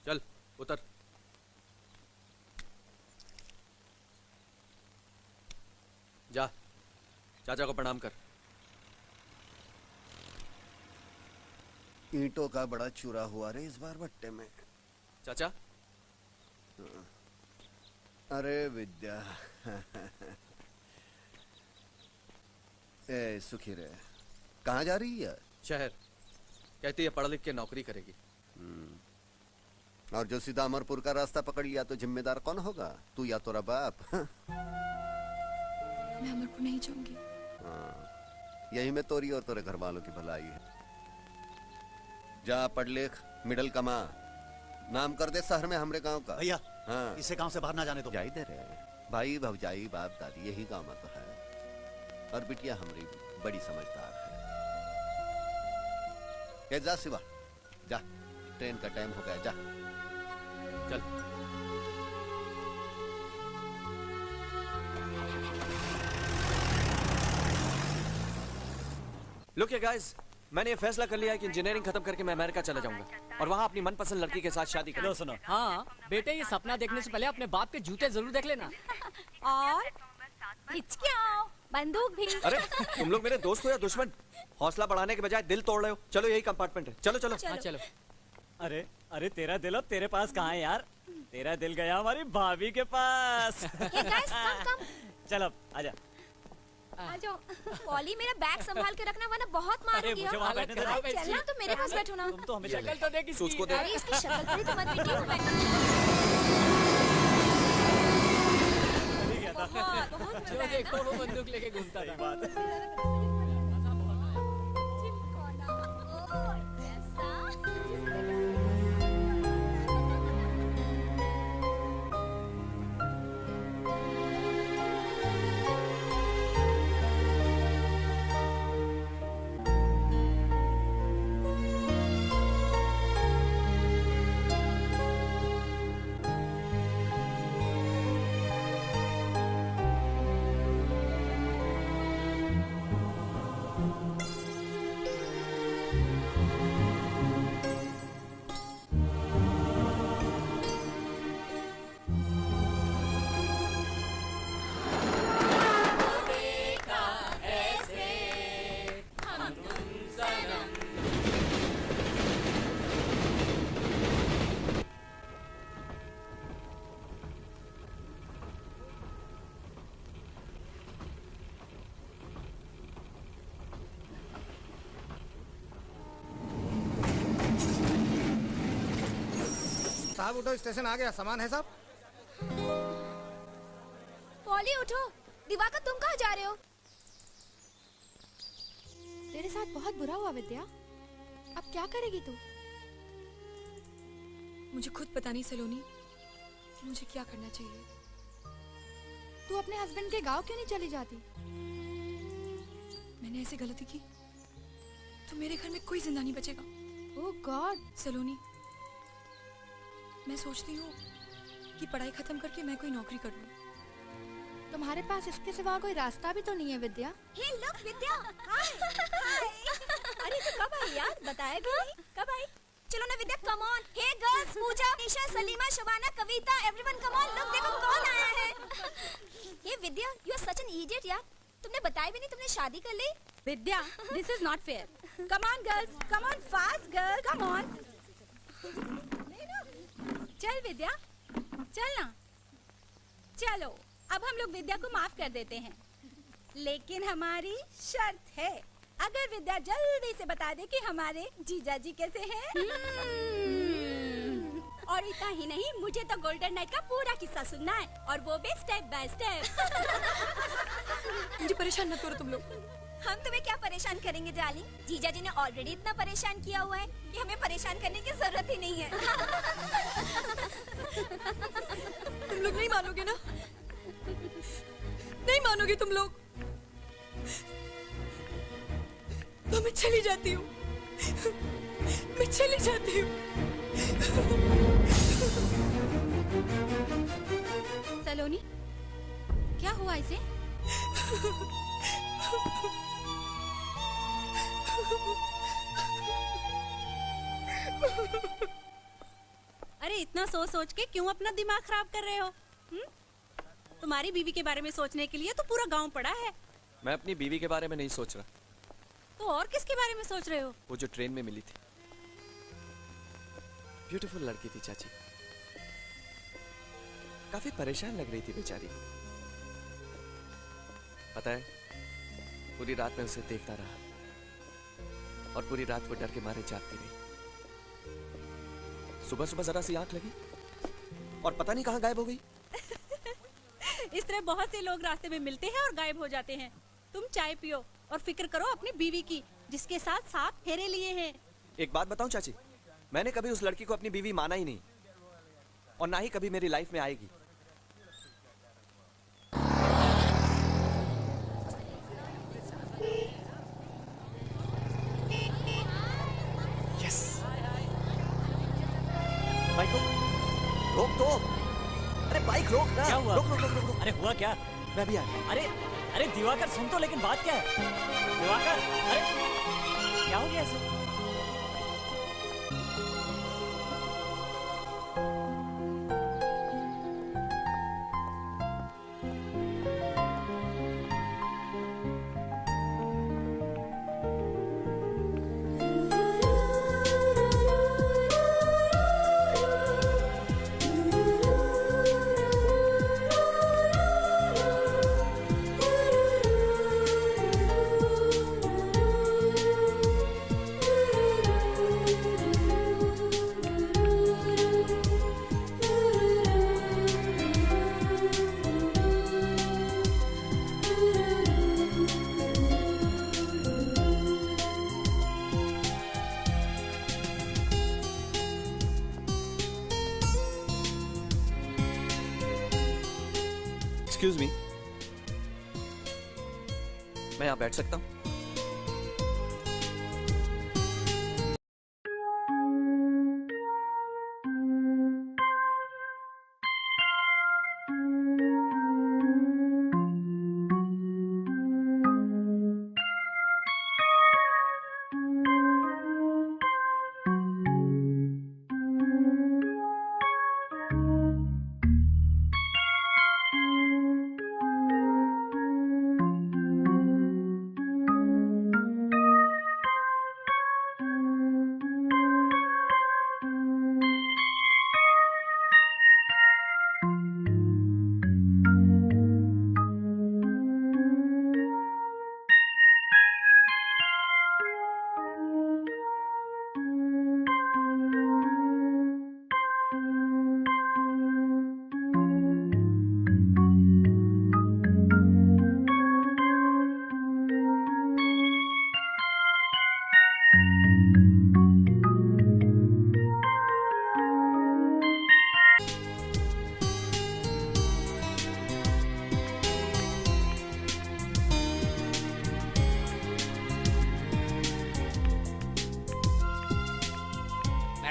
चल उतर। जा, चाचा को प्रणाम कर। ईंटों का बड़ा चूरा हुआ रे इस बार भट्टे में। चाचा? अरे विद्या ए सुखी रे, कहाँ जा रही है? शहर। कहती है पढ़ लिख के नौकरी करेगी। और जो सीधा अमरपुर का रास्ता पकड़ लिया तो जिम्मेदार कौन होगा? तू या तोरा बाप? मैं अमरपुर नहीं जाऊंगी। यही में तोरी और तोरे घर वालों की भलाई है। जा पढ़ लिख, मिडल कमा, नाम कर दे शहर में हमरे गांव का। भैया हाँ, इसे गांव से बाहर ना जाने दो। जाई दे रे, भाई भौजाई बाप दादी यही गांव में तो है। और बिटिया हमारी बड़ी समझदार है। जा शिवा, जा, ट्रेन का टाइम हो गया, जा चल। लुक ये गाइस, मैंने ये फैसला कर लिया है कि इंजीनियरिंग खत्म करके मैं अमेरिका चला जाऊंगा और वहाँ अपनी मनपसंद लड़की के साथ शादी करूंगा। सुनो, हाँ बेटे, ये सपना देखने से पहले अपने बाप के जूते जरूर देख लेना। और हिचकियाओ, बंदूक भी। अरे तुम लोग मेरे दोस्त हो या दुश्मन? हौसला बढ़ाने के बजाय दिल तोड़ रहे हो। चलो यही कंपार्टमेंट है, चलो चलो। हाँ चलो। अरे अरे तेरा दिल अब तेरे पास कहाँ है यार? तेरा दिल गया हमारी भाभी के पास। चल अब आजा। आ जाओ। पॉली, मेरा बैग संभाल के रखना वरना बहुत मारूंगी। मुझे वहाँ बैठने दे। अरे चलना, तुम मेरे पास बैठो ना। तुम तो हमें शक्ल तो देख इसकी। उसको दे। अरे इसकी शक्ल थोड़ी तो मत बेटी हूँ मैं। बहुत जो देखो वो बंदूक लेके घूमता था। साहब उठो, स्टेशन आ गया, सामान है साहब। पॉली उठो। दिवाकर तुम कहाँ जा रहे हो? तेरे साथ बहुत बुरा हुआ विद्या, अब क्या करेगी तू? मुझे खुद पता नहीं सलोनी कि मुझे क्या करना चाहिए। तू अपने हस्बैंड के गांव क्यों नहीं चली जाती? मैंने ऐसी गलती की तो मेरे घर में कोई जिंदा नहीं बचेगा। ओह गॉड सलोनी, मैं सोचती हूँ कि पढ़ाई खत्म करके मैं कोई नौकरी कर लूँ। तुम्हारे पास इसके सिवा कोई रास्ता भी तो नहीं है विद्या। हे लुक विद्या, हाय हाय। अरे तू कब आई यार, बताया भी नहीं, कब आई? चलो ना Vidya, come on. Hey girls, Puja, Isha, Salima, Shabana, Kavita, everyone come on, look देखो कौन आया है। Hey Vidya, you are such an idiot यार, तुमने बताया भी नहीं तुमने शादी कर ली। Vidya, this is not fair. Come on girls, come on fast girl, come on. चल विद्या, चल ना। चलो अब हम लोग विद्या को माफ कर देते हैं, लेकिन हमारी शर्त है, अगर विद्या जल्दी से बता दे कि हमारे जीजा जी कैसे हैं। और इतना ही नहीं, मुझे तो गोल्डन नाइट का पूरा किस्सा सुनना है, और वो भी स्टेप बाय स्टेप। मुझे परेशान मत करो तुम लोग। हम तुम्हें क्या परेशान करेंगे डार्लिंग, जीजा जी ने ऑलरेडी इतना परेशान किया हुआ है कि हमें परेशान करने की जरूरत ही नहीं है। तुम लोग नहीं मानोगे ना? नहीं मानोगे तुम लोग? तो मैं चली जाती हूँ, मैं चली जाती हूँ। सलोनी, क्या हुआ इसे? अरे इतना सोच सोच के क्यों अपना दिमाग खराब कर रहे हो? तुम्हारी बीवी के बारे में सोचने के लिए तो पूरा गांव पड़ा है। मैं अपनी बीवी के बारे में नहीं सोच रहा। तो और किसके बारे में सोच रहे हो? वो जो ट्रेन में मिली थी, ब्यूटीफुल लड़की थी चाची, काफी परेशान लग रही थी बेचारी। पता है, पूरी रात मैं उसे देखता रहा और पूरी रात वो डर के मारे जागती रही। सुबह सुबह जरा सी आंख लगी और पता नहीं कहां गायब हो गई। इस तरह बहुत से लोग रास्ते में मिलते हैं और गायब हो जाते हैं। तुम चाय पियो और फिक्र करो अपनी बीवी की, जिसके साथ 7 फेरे लिए हैं। एक बात बताऊं चाची, मैंने कभी उस लड़की को अपनी बीवी माना ही नहीं, और ना ही कभी मेरी लाइफ में आएगी। यस, बाइक रोक दो। अरे बाइक रोक ना। क्या हुआ? रोक रोक रोक रोक, रोक। अरे हुआ क्या? मैं भी आया। अरे दिवाकर सुन तो, लेकिन बात क्या है? दिवाकर, अरे क्या हो गया ऐसे? एक्सक्यूज मी, मैं यहाँ बैठ सकता हूँ?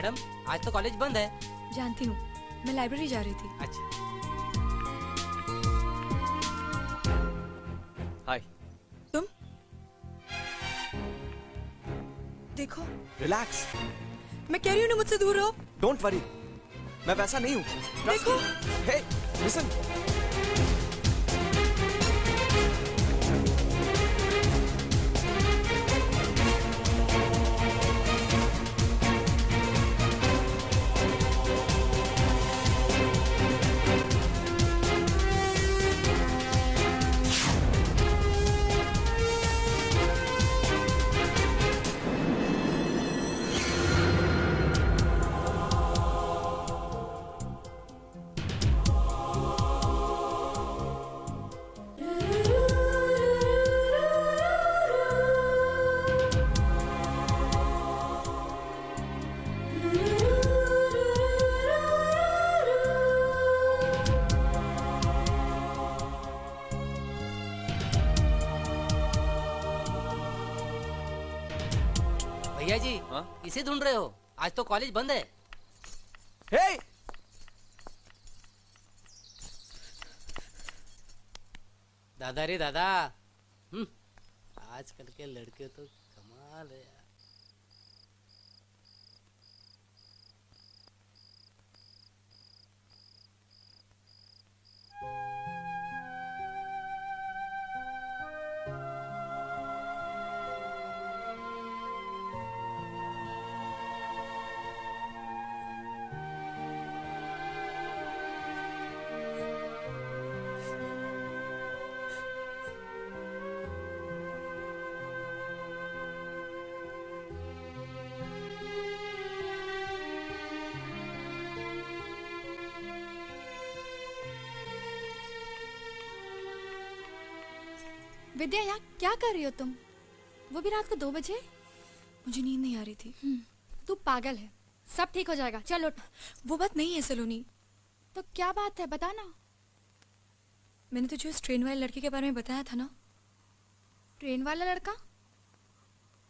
मैडम आज तो कॉलेज बंद है। जानती हूँ, मैं लाइब्रेरी जा रही थी। अच्छा। हाय। तुम देखो। रिलैक्स। मैं कह रही हूँ ना, मुझसे दूर रहो। डोंट वरी, मैं वैसा नहीं हूँ। देखो। हे, लिसन। भैया जी किसे ढूंढ रहे हो? आज तो कॉलेज बंद है। हे! दादा रे दादा। आजकल के लड़के तो कमाल है यार। विद्या, यहाँ क्या कर रही हो तुम? वो भी रात को 2 बजे? मुझे नींद नहीं आ रही थी। तू पागल है, सब ठीक हो जाएगा, चल उठ। वो बात नहीं है सलोनी। तो क्या बात है, बता ना। मैंने तुझे उस ट्रेन वाले लड़के के बारे में बताया था ना। ट्रेन वाला लड़का?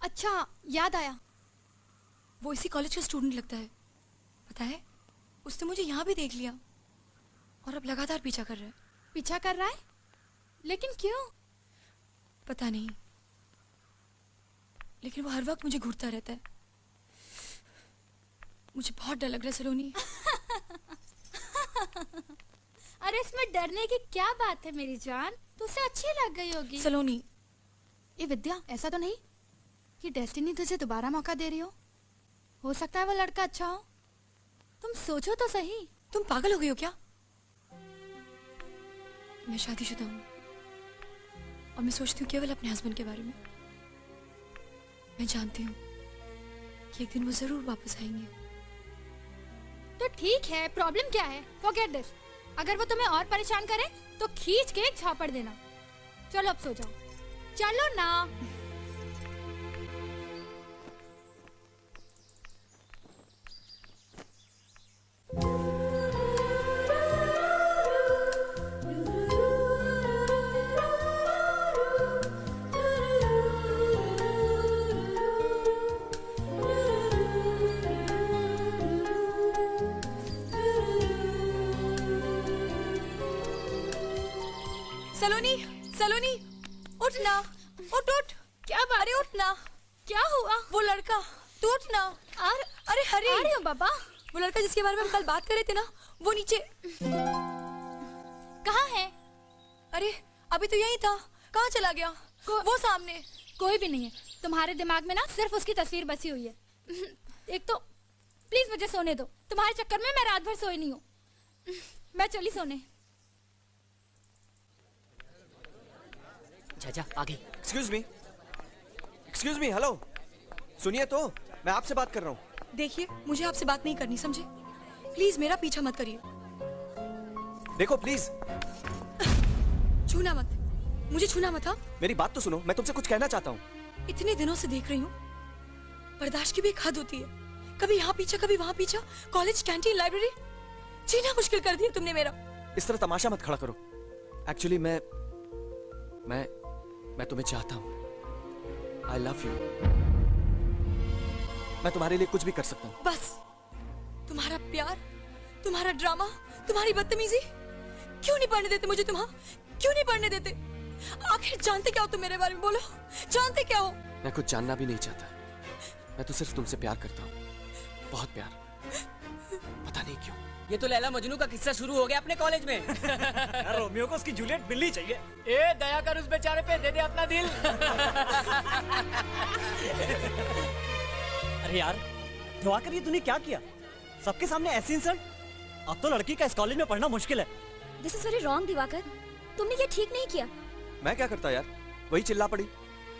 अच्छा, याद आया। वो इसी कॉलेज का स्टूडेंट लगता है। पता है, उसने मुझे यहाँ भी देख लिया और अब लगातार पीछा कर रहा है। पीछा कर रहा है? लेकिन क्यों? पता नहीं, लेकिन वो हर वक्त मुझे घूरता रहता है। मुझे बहुत डर लग रहा है सलोनी। अरे इसमें डरने की क्या बात है मेरी जान, तुझसे अच्छी लग गई होगी। सलोनी। ये विद्या, ऐसा तो नहीं कि डेस्टिनी तुझे दोबारा मौका दे रही हो सकता है वो लड़का अच्छा हो। तुम सोचो तो सही। तुम पागल हो गई हो क्या? मैं शादीशुदा हूँ और मैं सोचती हूँ केवल अपने हस्बैंड के बारे में। मैं जानती हूँ कि एक दिन वो जरूर वापस आएंगे। तो ठीक है, प्रॉब्लम क्या है? Forget this. अगर वो तुम्हें और परेशान करे तो खींच के एक झापड़ देना। चलो अब सो जाओ, चलो ना। सलोनी, सलोनी, उठ ना, उठ उठ। क्या बात? अरे उठ ना। क्या हुआ? वो लड़का, तू उठ ना। अरे हरी। आ रही हूँ बाबा। वो लड़का जिसके बारे में हम कल बात कर रहे थे ना, वो नीचे। कहाँ है? अरे अभी तो यही था, कहाँ चला गया? वो सामने। कोई भी नहीं है, तुम्हारे दिमाग में ना सिर्फ उसकी तस्वीर बसी हुई है। एक तो प्लीज मुझे सोने दो, तुम्हारे चक्कर में मैं रात भर सोई नहीं हूँ। मैं चली सोने। चाचा आ गई। Excuse me, hello. सुनिए तो, मैं आपसे बात कर रहा हूँ। देखिए, मुझे आपसे बात नहीं करनी, समझे? प्लीज मेरा पीछा मत करिए। देखो प्लीज। छूना मत, मुझे छूना मत। हाँ, मेरी बात तो सुनो, मैं तुमसे कुछ कहना चाहता हूँ। इतने दिनों से देख रही हूँ, बर्दाश्त की भी एक हद होती है। कभी यहाँ पीछा, कभी वहाँ पीछा, कॉलेज, कैंटीन, लाइब्रेरी, जीना मुश्किल कर दिया तुमने मेरा। इस तरह तमाशा मत खड़ा करो। एक्चुअली मैं तुम्हें चाहता हूँ। I love you। मैं तुम्हारे लिए कुछ भी कर सकता हूँ। बस तुम्हारा प्यार, तुम्हारा ड्रामा, तुम्हारी बदतमीजी, क्यों नहीं पढ़ने देते मुझे तुम? हाँ? क्यों नहीं पढ़ने देते? आखिर जानते क्या हो तुम मेरे बारे में? बोलो, जानते क्या हो? मैं कुछ जानना भी नहीं चाहता। मैं तो सिर्फ तुमसे प्यार करता हूँ, बहुत प्यार। पता नहीं क्यों। ये तो लैला मजनू का किस्सा शुरू हो गया अपने कॉलेज में। रोमियो को उसकी जूलियट मिलनी चाहिए। ए दया कर उस बेचारे पे, दे दे अपना दिल। अरे यार दिवाकर, ये तूने क्या किया? सबके सामने ऐसी इंसल्ट? अब तो लड़की का इस कॉलेज में पढ़ना मुश्किल है। This is very wrong Diwakar, तुमने ये ठीक नहीं किया। मैं क्या करता यार, वही चिल्ला पड़ी।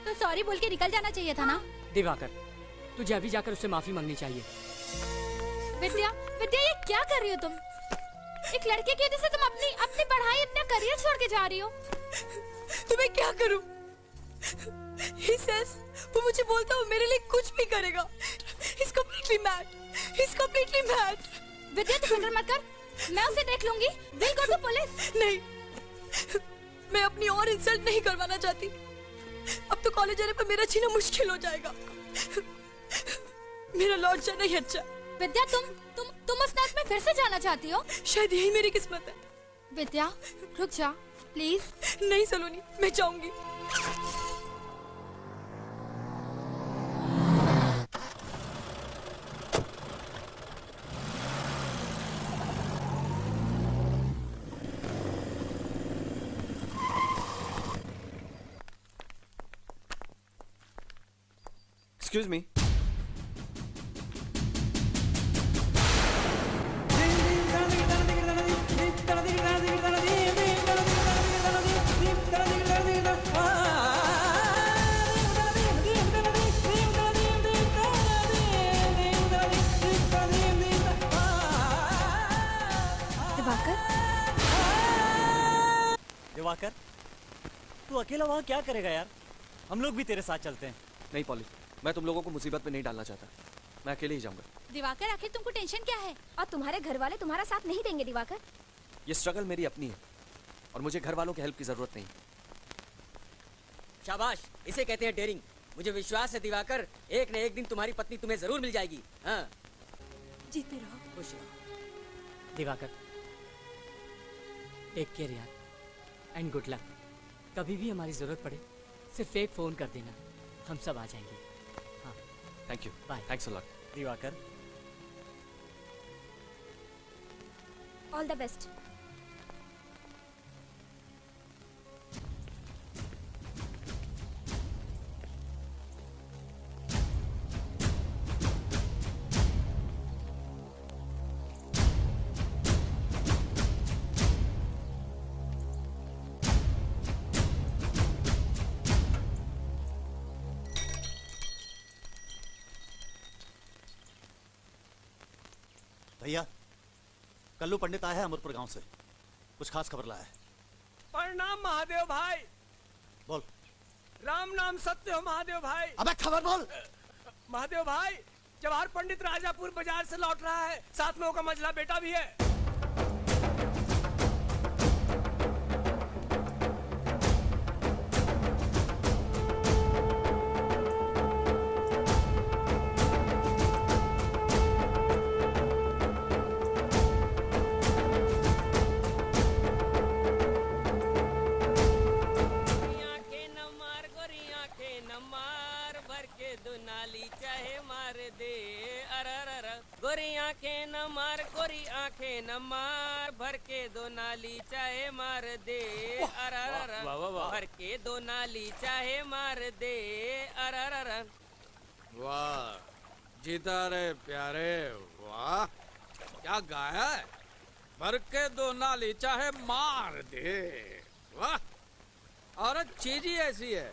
तो सॉरी बोल के निकल जाना चाहिए था ना। दिवाकर, तुझे अभी जाकर उससे माफी मांगनी चाहिए। विद्या, विद्या ये क्या कर रही हो तुम? एक लड़के की वजह से तुम अपनी पढ़ाई, अपना करियर छोड़ के जा रही हो। तो मैं क्या करूं? He says, वो मुझे बोलता है मेरे लिए कुछ भी करेगा। He's completely mad. He's completely mad. विद्या तू फिक्र मत कर, मैं उसे देख लूंगी। We'll go to police. नहीं, मैं अपनी और इंसल्ट नहीं करवाना चाहती। अब तो कॉलेज आने पर मेरा जीना मुश्किल हो जाएगा। मेरा लौट जाना ही अच्छा। विद्या तुम उस नाच में फिर से जाना चाहती हो? शायद यही मेरी किस्मत है। विद्या रुक जा प्लीज। नहीं सलोनी, मैं जाऊंगी। Excuse me. दिवाकर, तू अकेला वहाँ क्या करेगा यार? हम लोग भी तेरे साथ चलते हैं। नहीं पॉली, मैं तुम लोगों को मुसीबत में नहीं डालना चाहता। मैं अकेले ही जाऊंगा। दिवाकर, आखिर तुमको टेंशन क्या है? और तुम्हारे घर वाले तुम्हारा साथ नहीं देंगे दिवाकर। ये स्ट्रगल मेरी अपनी है और मुझे घर वालों की हेल्प की जरूरत नहीं। शाबाश, इसे कहते हैं डेयरिंग। मुझे विश्वास है दिवाकर, एक न एक दिन तुम्हारी पत्नी तुम्हें जरूर मिल जाएगी। हाँ, जीते रहो। खुश रहो दिवाकर। टेक केयर यार, एंड गुड लक। कभी भी हमारी जरूरत पड़े सिर्फ एक फोन कर देना, हम सब आ जाएंगे। हाँ, thank you. Bye. Thanks a lot Diwakar. All the best. भैया, कल्लू पंडित आया है अमरपुर गांव से, कुछ खास खबर लाया है। प्रणाम महादेव भाई। बोल। राम नाम सत्य हो महादेव भाई। अबे खबर बोल। महादेव भाई, जवाहर पंडित राजापुर बाजार से लौट रहा है, साथ में उसका मंझला बेटा भी है। गोरी आंखें न मार, गोरी आंखें न मार, भर के दो नाली चाहे मार दे। भर के दो नाली चाहे मार दे। वाह जीता रे प्यारे, वाह क्या गाया है। भर के दो नाली चाहे मार दे। वाह, और चीज ही ऐसी है,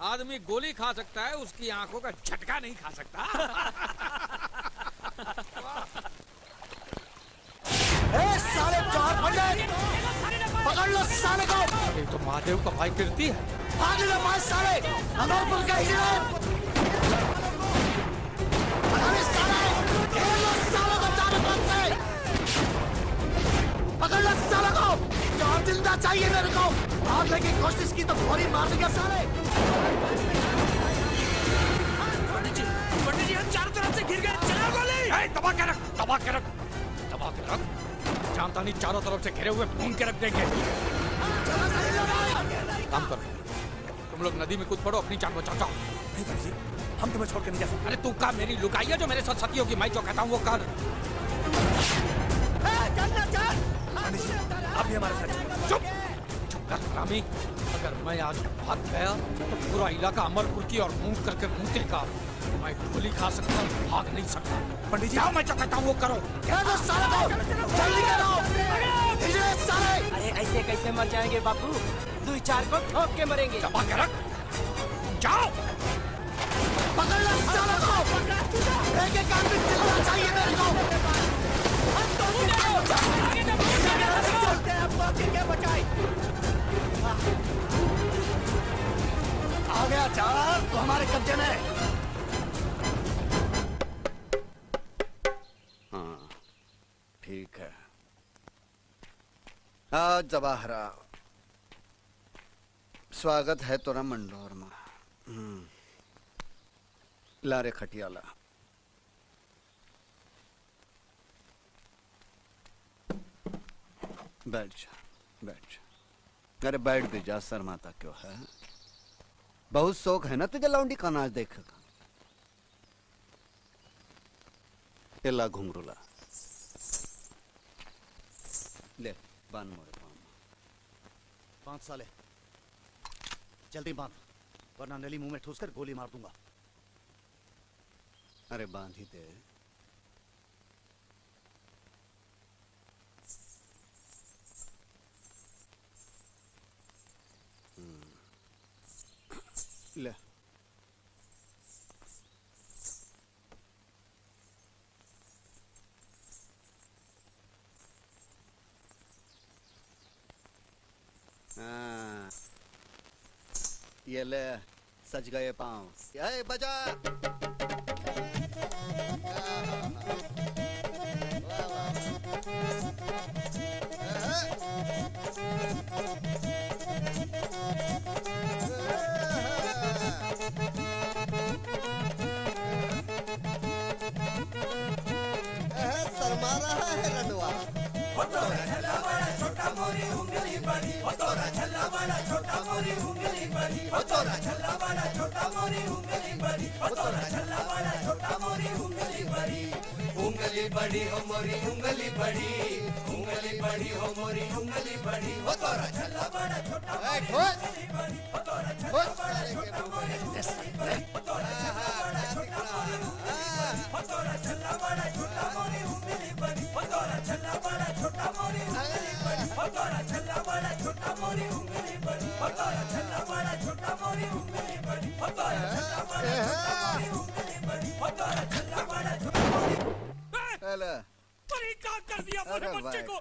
आदमी गोली खा सकता है, उसकी आंखों का झटका नहीं खा सकता। साले जवाहर पंडित, पकड़ लो साले को। ये तो महादेव का भाई कीर्ति है। भाग लो मार साले, अमरपुर का हीरो। अरे साले, घेर लो सालों को चारों तरफ से। पकड़ लो सालों को, जवाहर जिंदा चाहिए मेरे को। भागने की कोशिश की तो गोली मार देगा साले। पंडित जी जी हम चारों तरफ से घिर गए, चलाओ गोली। दबा के रख, दबा के रख, दबा के रख। जानता नहीं चारों तरफ से घिरे हुए भून के रख देंगे। काम करो, तुम लोग नदी में कूद पड़ो, अपनी जान बचाओ। नहीं पंडित जी, हम तुम्हें छोड़ के नहीं जा सकते। अरे तू का मेरी लुगाई है जो मेरे साथ सती होगी, मैं जो कहता हूँ वो कर। पंडित जी, आप भी हमारे साथ चुप चुप कर हरामी। अगर मैं आज भाग गया तो पूरा इलाका अमरपुर की और मुंह करके मुंह मैं गोली खा सकता हूँ, भाग नहीं सकता। पंडित जी मैं जो कहता हूँ वो करो। अरे ऐसे कैसे मर जाएंगे बापू, 2-4 को ठोक के मरेंगे। दबा के रख, जाओ। पकड़ लो सालों को, एक आदमी चिल्लाना चाहिए मेरे को। आ गया चार तो हमारे कब्जे में। हाँ ठीक है। आज जवाहरा स्वागत है तोरा मंडोर में। लारे खटियाला बैठ जा, बैठ जा। अरे बैठ भी जा, शर्माता क्यों है? बहुत शौक है ना तुझे लौंडी का नाच देखेगा। एला घुंघरूला ले, बांध मोरे पाँव। 5 साले जल्दी बांध, वरना नली मुंह में ठूसकर गोली मार दूंगा। अरे बांध ही दे। ले ये ले, सज गए पाँव। ये बजा। शर्मा रहा है रंडवा। छल्ला बड़ा छोटा मोरी उंगली बड़ी, तोरा छल्ला बड़ा छोटा मोरी उंगली बड़ी, तोरा छल्ला बड़ा छोटा मोरी उंगली बड़ी, तोरा छल्ला बड़ा छोटा मोरी उंगली बड़ी। उंगली बड़ी हो मोरी उंगली बड़ी, उंगली बड़ी हो मोरी उंगली बड़ी, तोरा छल्ला बड़ा छोटा मोरी उंगली बड़ी, तोरा छल्ला बड़ा छोटा मोरी उंगली बड़ी, तोरा छल्ला बड़ा छोटा मोरी उंगली बड़ी, तोरा छल्ला बड़ा छोटा मोरी उंगली बड़ी, तोरा छल्ला बड़ा छोटा मोरी उंगली बड़ी, तोरा छल्ला बड़ा छोटा मोरी उंगली बड़ी, तोरा छल्ला बड़ा छोटा मोरी उंगली बड़ी, तोरा छल्ला बड़ा छोटा मोरी उंगली बड़ी, तोरा छल्ला बड़ा छोटा मोरी। अरे क्या कर दिया मेरे बच्चे को?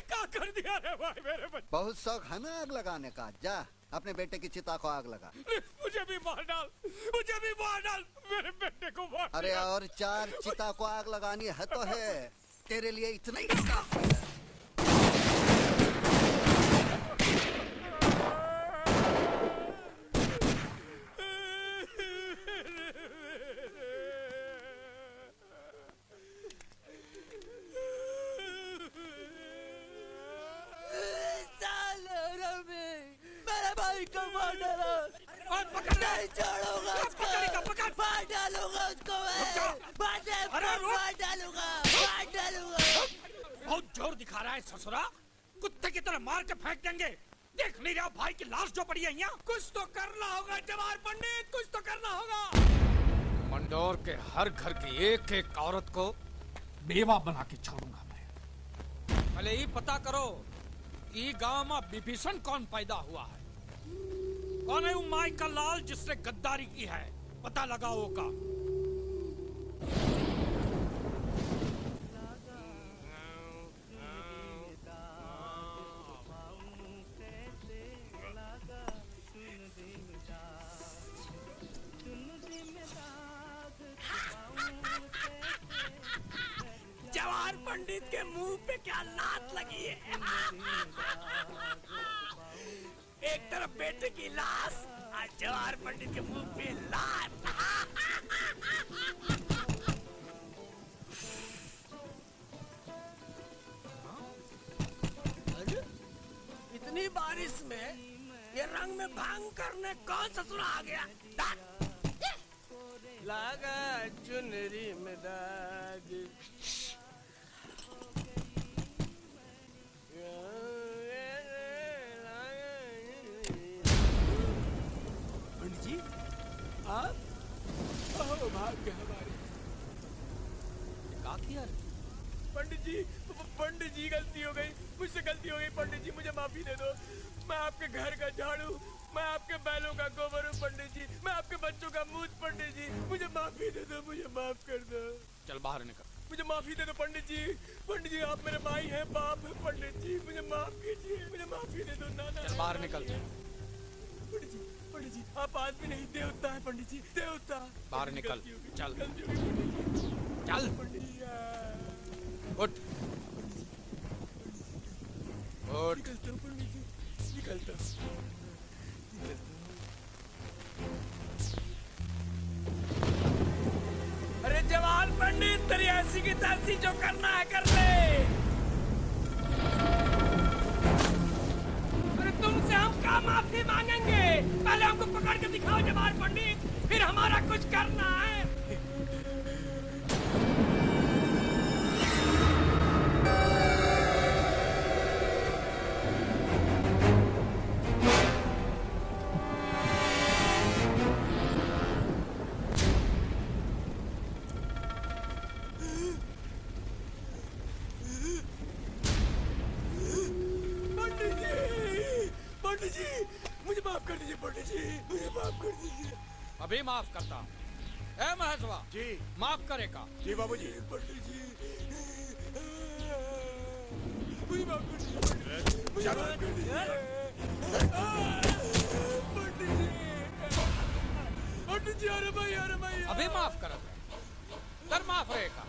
क्या कर दिया रे भाई मेरे बच्चे? बहुत शौक है ना आग लगाने का। जा अपने बेटे की चिता को आग लगा। मुझे भी मार डाल, मुझे भी मार डाल, मेरे बेटे को मार। अरे और 4 चिता को आग लगानी है तो है, तेरे लिए इतना ही काफी है। मेरे भाई को मार डालो, नहीं छोड़ूंगा उसको, मार डालूंगा उसको, मार डालूंगा। बहुत जोर दिखा रहा है ससुरा, कुत्ते की तरह मार के फेंक देंगे। देख नहीं रहा भाई की लाश जो पड़ी है यहाँ? कुछ तो करना होगा जवाहर पंडित, कुछ तो करना होगा। मंडोर के हर घर की एक एक औरत को बेवा बना के छोड़ूंगा मैं। पहले ही पता करो कि गांव में विभीषण कौन पैदा हुआ है। कौन है वो माई का लाल जिसने गद्दारी की है, पता लगाओ का। जवाहर पंडित के मुंह पे क्या लात लगी है। एक तरफ बेटे की लाश और जवाहर पंडित के मुंह पे लात। बारिश में ये रंग में भांग करने कौन ससुरा आ गया? लगा चुनरी में दाग। पंडित जी आप भाग्य हमारे। क्या किया? पंडित जी गलती हो गई, मुझसे गलती हो गई। पंडित जी मुझे माफी दे दो। मैं आपके घर का झाड़ू, मैं आपके बैलों का गोबर हूँ पंडित जी, मैं आपके बच्चों का मूत। पंडित जी मुझे माफी दे दो, मुझे माफ कर दो। चल बाहर निकल। मुझे माफी दे दो पंडित जी। पंडित जी आप मेरे भाई हैं, बाप है। पंडित जी मुझे माफ कीजिए, मुझे माफी दे दो। ना चल बाहर निकल। पंडित जी आप आदमी नहीं देवता है। पंडित जी देवता। बाहर निकल। चल चल पंडित जी उठ उठ। निकलता हूँ पंडित जी, निकलता हूँ। अरे जवान पंडित, तेरी ऐसी की तैसी जो करना है कर ले। अरे तुमसे हम क्या माफी मांगेंगे? पहले हमको पकड़ के दिखाओ जवान पंडित, फिर हमारा कुछ करना है। पंडित जी मुझे माफ कर दीजिए। पंडित जी मुझे माफ कर दीजिए। अभी माफ करता। ए महेशवा जी माफ करेगा? जी बाबूजी। पंडित जी मुझे माफ कर दीजिए। मुझे माफ कर दीजिए पंडित जी। अरे भाई अभी माफ कर कर माफ रहेगा।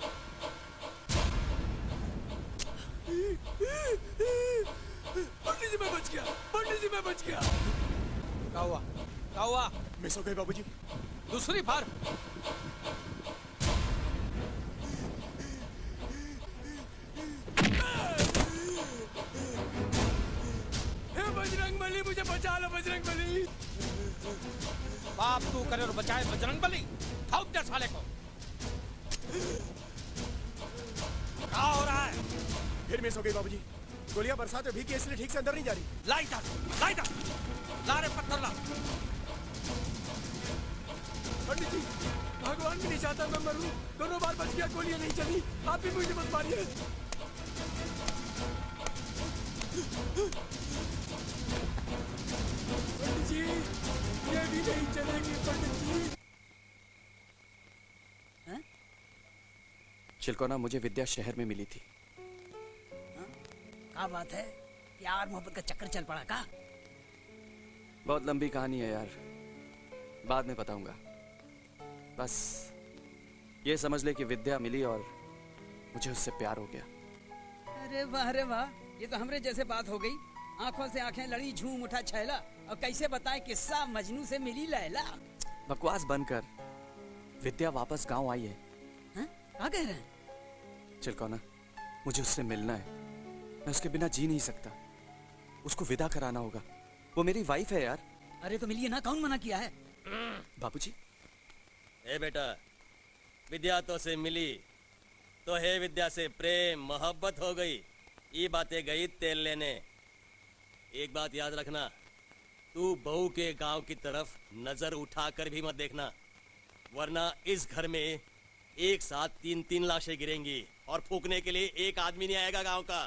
पंडित जी मैं बच गया। पंडित जी मैं बच गया। क्या हुआ? क्या हुआ? मिस हो गई बाबूजी। दूसरी बार बजरंगबली मुझे बचा लो। बजरंगबली बाप तू करे और बचाए बजरंगबली। ठोक दे साले को। क्या हो रहा है? फिर मिस हो गई बाबूजी। गोलियां बरसात में भीगी इसलिए ठीक से अंदर नहीं जा रही। लाइट ला रे पत्थर ला। पंडित जी भगवान भी नहीं चाहता मैं मरूं। दोनों बार बच गया, गोलियां नहीं चली। आप भी मुझे मत मारिए। पंडित जी ये भी नहीं चलेगी। पंडित जी चिलकोना मुझे विद्या शहर में मिली थी। क्या बात है? प्यार मोहब्बत का चक्कर चल पड़ा का? बहुत लंबी कहानी है यार, बाद में बताऊंगा। बस ये समझ ले कि विद्या मिली और मुझे उससे प्यार हो गया। अरे वाह, ये तो हमरे जैसे बात हो गई। आंखों से आंखें लड़ी, झूम उठा छैला। और कैसे बताएं किस्सा मजनू से मिली लैला। बकवास बंद कर। विद्या वापस गांव आई है। क्या कह रहे हैं? चिलकोना मुझे उससे मिलना है। मैं उसके बिना जी नहीं सकता। उसको विदा कराना होगा। वो मेरी वाइफ है यार। अरे तो मिलिए ना, कौन मना किया है? बाबूजी। ए बेटा, विद्या तो से मिली तो है विद्या से प्रेम मोहब्बत हो गई। ये बातें गई तेल लेने। एक बात याद रखना, तू बहू के गांव की तरफ नजर उठाकर भी मत देखना, वरना इस घर में एक साथ 3-3 लाशें गिरेंगी और फूकने के लिए एक आदमी नहीं आएगा गांव का।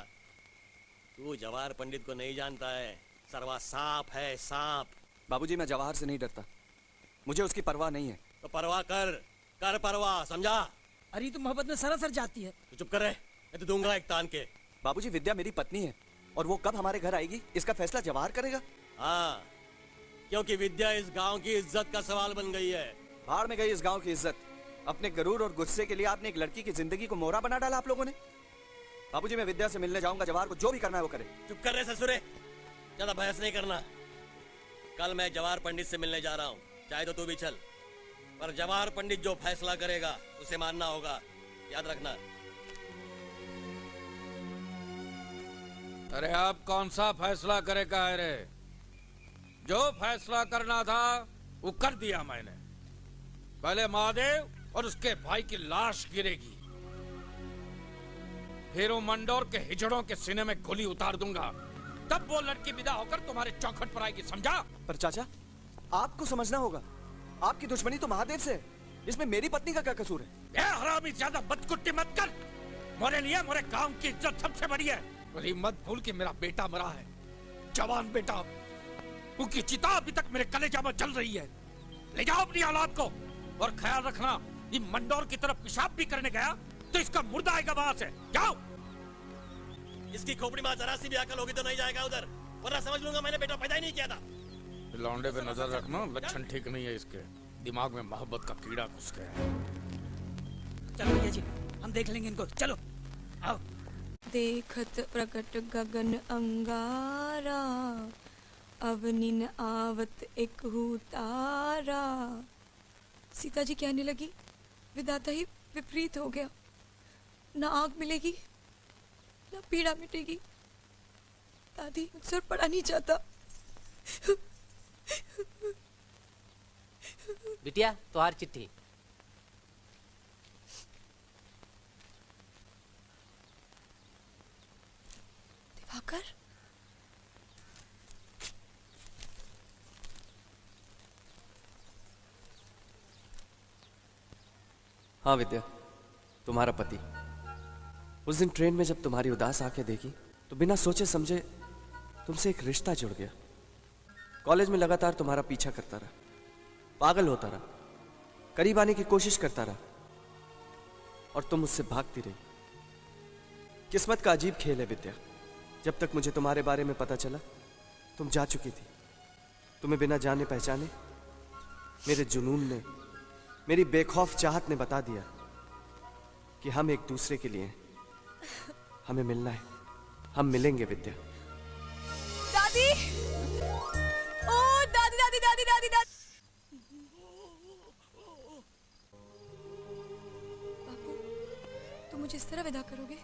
तू जवाहर पंडित को नहीं जानता है, सरवा सांप है, सांप। बाबूजी मैं जवाहर से नहीं डरता, मुझे उसकी परवाह नहीं है। तो परवाह कर परवाह, समझा? अरे तो मोहब्बत में सरासर जाती है। तो चुप कर रहे, मैं तो दूंगा एक तान के। बाबूजी विद्या मेरी पत्नी है और वो कब हमारे घर आएगी इसका फैसला जवाहर करेगा। हाँ, क्योंकि विद्या इस गांव की इज्जत का सवाल बन गई है। भाड़ में गई इस गांव की इज्जत। अपने गरूर और गुस्से के लिए आपने एक लड़की की जिंदगी को मोहरा बना डाला आप लोगों ने। बाबूजी मैं विद्या से मिलने जाऊंगा, जवाहर को जो भी करना है वो करे। चुप कर रहे ससुरे, ज्यादा बहस नहीं करना। कल मैं जवाहर पंडित से मिलने जा रहा हूँ, चाहे तो तू भी चल, पर जवाहर पंडित जो फैसला करेगा उसे मानना होगा, याद रखना। अरे आप कौन सा फैसला करे का है रे? जो फैसला करना था वो कर दिया मैंने। पहले महादेव और उसके भाई की लाश गिरेगी, फिर वो मंडोर के हिजड़ों के सीने में गोली उतार दूंगा, तब वो लड़की विदा होकर तुम्हारे चौखट पर आएगी, समझा? पर चाचा, आपको समझना होगा, आपकी दुश्मनी तो महादेव से है, इसमें मेरी पत्नी का क्या कसूर है? ए हरामी, ज्यादा बदकुट्टी मत कर। मोरे लिए मोरे गांव की इज्जत सबसे बड़ी है। अरे मत भूल कि मेरा बेटा मरा है, जवान बेटा। उनकी चिता अभी तक मेरे कलेजा में जल रही है। ले जाओ अपनी औलाद को, और ख्याल रखना ये मंडोर की तरफ पेशाब भी करने गया तो इसका मुर्दा आएगा वहां से। जाओ। इसकी खोपड़ी में जरा सी भी अकल होगी तो नहीं जाएगा उधर, वरना समझ लूंगा मैंने बेटा पैदा ही नहीं किया था। लौंडे पे नजर रखना, लक्षण ठीक नहीं है इसके। दिमाग में मोहब्बत का कीड़ा घुस गया है। चलो भैया जी, हम देख लेंगे इनको। चलो आओ। देखत प्रकट गगन अंगारा, अवनिन आवत एक तारा। सीता जी कहने लगी, विधाता ही विपरीत हो गया, ना आग मिलेगी ना पीड़ा मिटेगी। दादी, मुझसे और पढ़ा नहीं जाता। बिटिया, तुम्हारी चिट्ठी। दिवाकर, हाँ विद्या, तुम्हारा पति। उस दिन ट्रेन में जब तुम्हारी उदास आंखें देखी तो बिना सोचे समझे तुमसे एक रिश्ता जुड़ गया। कॉलेज में लगातार तुम्हारा पीछा करता रहा, पागल होता रहा, करीब आने की कोशिश करता रहा, और तुम मुझसे भागती रही। किस्मत का अजीब खेल है विद्या। जब तक मुझे तुम्हारे बारे में पता चला तुम जा चुकी थी। तुम्हें बिना जाने पहचाने मेरे जुनून ने, मेरी बेखौफ चाहत ने बता दिया कि हम एक दूसरे के लिए हैं। हमें मिलना है, हम मिलेंगे विद्या। दादी, ओ दादी दादी दादी दादी दादी। बापू, तुम मुझे इस तरह विदा करोगे?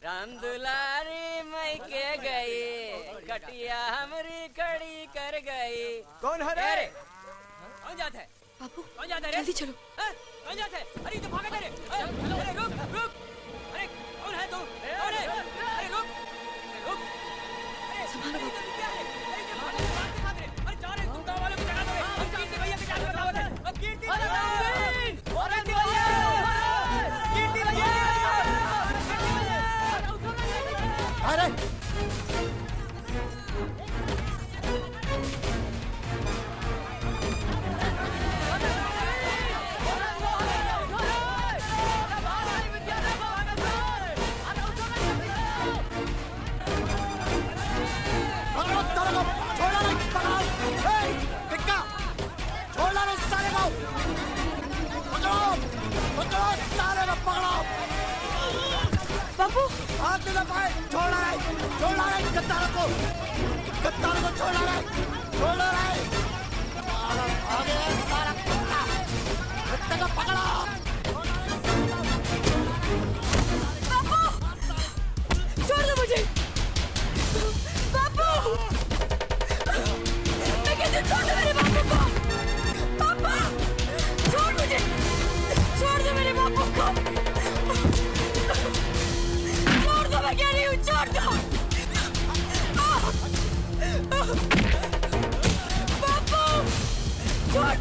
राम दुलारी मई के गई, कटिया हमरी खड़ी कर गई। कौन है रे? कौन जाता है? बापू, कौन जाता है? जल्दी चलो। कौन जाता है? अरे तो भागा तेरे। अरे रुक रुक। अरे कौन है तू? कौन है? अरे रुक रुक। अरे संभालो बापू। क्या है? अरे ये भाग दिखा दे। अरे जा रहे तू गांव वालों को जगा दे। हम कीर्ति भैया के जाने बताओ दे। अब कीर्ति भैया। अरे भैया। कीर्ति भैया। अरे बापू, हाथ न पाए, छोड़ा है गद्दारों को छोड़ा है, आगे सारा कुत्ता को पकड़ो। बापू, छोड़ दो मुझे। बापू, मैं कहती हूँ छोड़ दो मेरे बापू को। पापा, छोड़ मुझे, छोड़ दो मेरे बापू को। छोड़ दो, मैं कह रही हूँ, छोड़ दो। बापू, छोड़।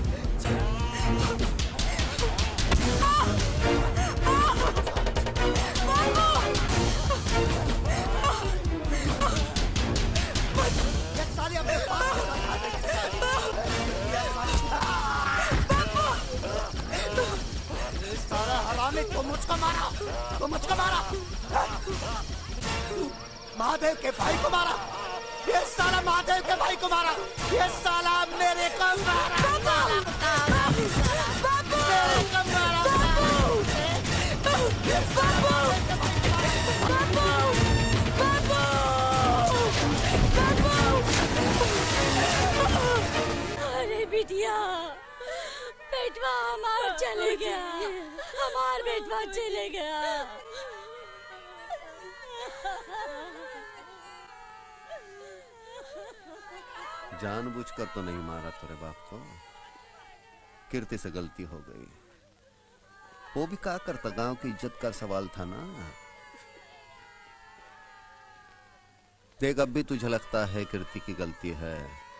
ये साली अपने पास सारा हरामी, तो मुझको मारा, महादेव के भाई को मारा। ये साला महादेव के भाई को मारा, ये साला मेरे को मारा। बेटवा हमार चले गया, हमार बेटवा चले गया। जानबूझकर तो नहीं मारा तेरे बाप को, कीर्ति से गलती हो गई। वो भी क्या करता, गांव की इज्जत का सवाल था ना। देख अब भी तुझे लगता है कीर्ति की गलती है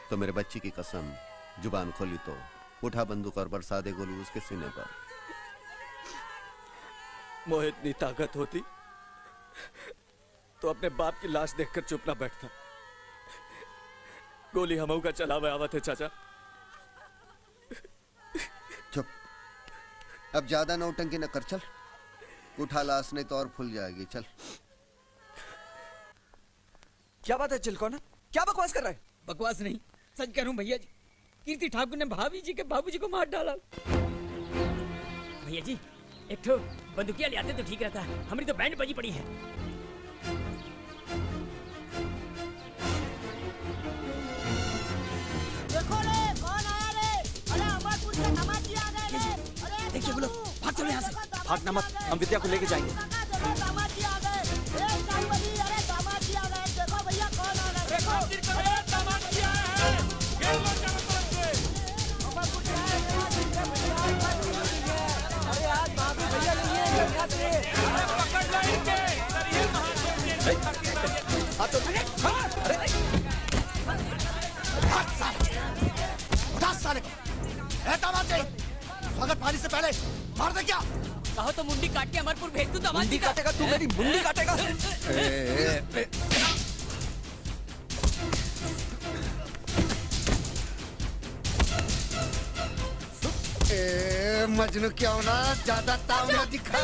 तो मेरे बच्ची की कसम, जुबान खोली तो उठा बंदूक और बरसा दे गोली उसके सीने पर। मोहे इतनी ताकत होती तो अपने बाप की लाश देखकर चुप ना बैठता। गोली हमऊ का चला हुआ आवत है चाचा। चुप, अब ज्यादा नौटंकी न कर, चल उठा लाश नहीं तो और फूल जाएगी। चल। क्या बात है चिलकोना, क्या बकवास कर रहा है? बकवास नहीं, सच कह रहा हूँ भैया जी। कीर्ति ठाकुर ने भाभी जी के बाबूजी को मार डाला। भैया जी एक तो बंदूकिया ले आते तो ठीक रहता, हमारी तो बैंड बजी पड़ी है। देखो रे कौन आया रे, अरे अमरपुर से दामाजी आ गए रे। अरे देखिए बोलो, भाग चलो यहाँ से। भागना मत, हम विद्या को लेके जाएंगे। दामाजी आ गए, ए शांबली, अरे दामाजी आ गए। देखो भैया कौन आ गए, देखो अरे दामाजी आए हैं। ये लो चारों तरफ से अमरपुर से आए हैं। अरे आज भाभी भैया नहीं है, यहाँ से अरे पकड़ लो इनके। अरे हाथ साले स्वागत पानी से पहले मार दे क्या? कहो तो मुंडी काट के अमरपुर भेज दूं। मुंडी काटेगा तू, मेरी मुंडी काटेगा। मजनू क्यों ना ज्यादा ताव न दिखा।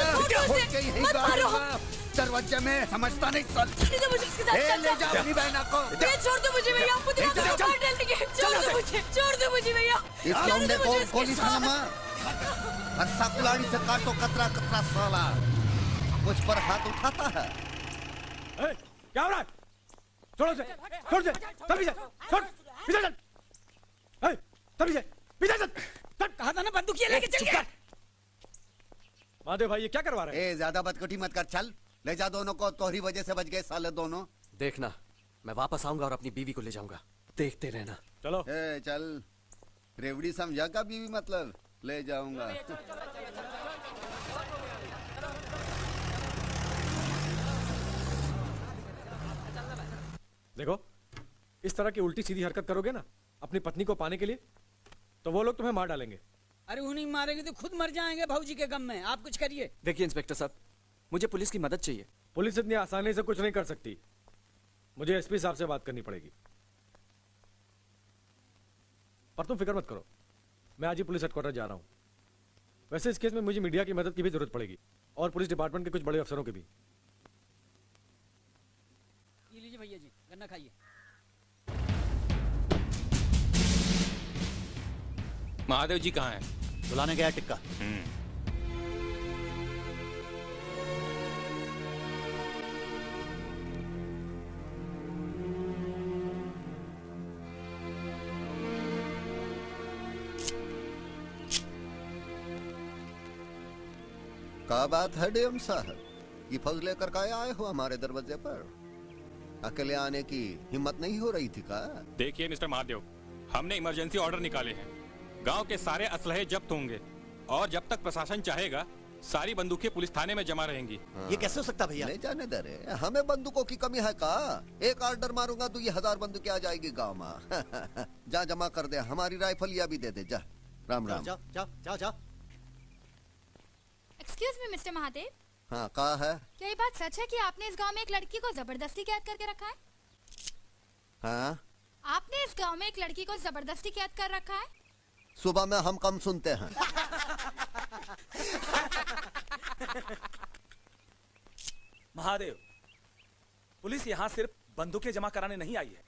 दरवाजे में समझता नहीं सन। ले जाओ अपनी बहना को। छोड़ दो मुझे भैया, छोड़ दो मुझे भैया। इस लौंडे को गोली थामा और साकुलाड़ी से काटो कतरा कतरा साला। मुझ पर हाथ उठाता है। क्या हो रहा है? छोड़ो से, छोड़ से, चल पीछे, छोड़, पीछे चल। चल पीछे, पीछे चल। कहा था ना बंदूकिया लेके चल गया। महादेव भाई ये क्या करवा रहे हैं? ज्यादा बदकुटी मत कर, चल ले जा दोनों को। तोहरी वजह से बच गए साले दोनों। देखना मैं वापस आऊंगा और अपनी बीवी को ले जाऊंगा, देखते रहना। चलो चल। रेवड़ी समझा का बीवी मतलब ले जाऊंगा। देखो इस तरह की उल्टी सीधी हरकत करोगे ना अपनी पत्नी को पाने के लिए तो वो लोग तुम्हें मार डालेंगे। अरे उन्हीं मारेंगे तो खुद मर जाएंगे भाऊजी के गम में। आप कुछ करिए। देखिए इंस्पेक्टर साहब, मुझे पुलिस की मदद चाहिए। पुलिस इतनी आसानी से कुछ नहीं कर सकती, मुझे एसपी साहब से बात करनी पड़ेगी। पर तुम फिक्र मत करो, मैं आज ही पुलिस हेडक्वार्टर जा रहा हूं। वैसे इस केस में मुझे मीडिया की मदद की भी जरूरत पड़ेगी और पुलिस डिपार्टमेंट के कुछ बड़े अफसरों की भी। ये लीजिए भैया जी, गन्ना खाइए। महादेव जी कहाँ हैं? बुलाने गया टिक्का। क्या बात है डीएम साहब, ये फौज लेकर का आए हो हमारे दरवाजे पर? अकेले आने की हिम्मत नहीं हो रही थी का? देखिए मिस्टर महादेव, हमने इमरजेंसी ऑर्डर निकाले हैं। गांव के सारे असलहे जब्त होंगे और जब तक प्रशासन चाहेगा सारी बंदूकें पुलिस थाने में जमा रहेंगी। ये कैसे हो सकता भैया? नहीं जाने दे रहे, हमें बंदूकों की कमी है का? एक ऑर्डर मारूंगा तो ये 1000 बंदूकें आ जाएगी गांव में। जा जमा कर दे, हमारी राइफल या भी दे दे। जा राम राम। जा जा जा जा। Excuse me mister Mahadev. हाँ कहा है? क्या ये बात सच है कि आपने इस गांव में एक लड़की को जबरदस्ती कैद करके रखा है? हाँ? आपने इस गांव में एक लड़की को जबरदस्ती कैद कर रखा है? सुबह में हम कम सुनते हैं। महादेव, पुलिस यहाँ सिर्फ बंदूकें जमा कराने नहीं आई है।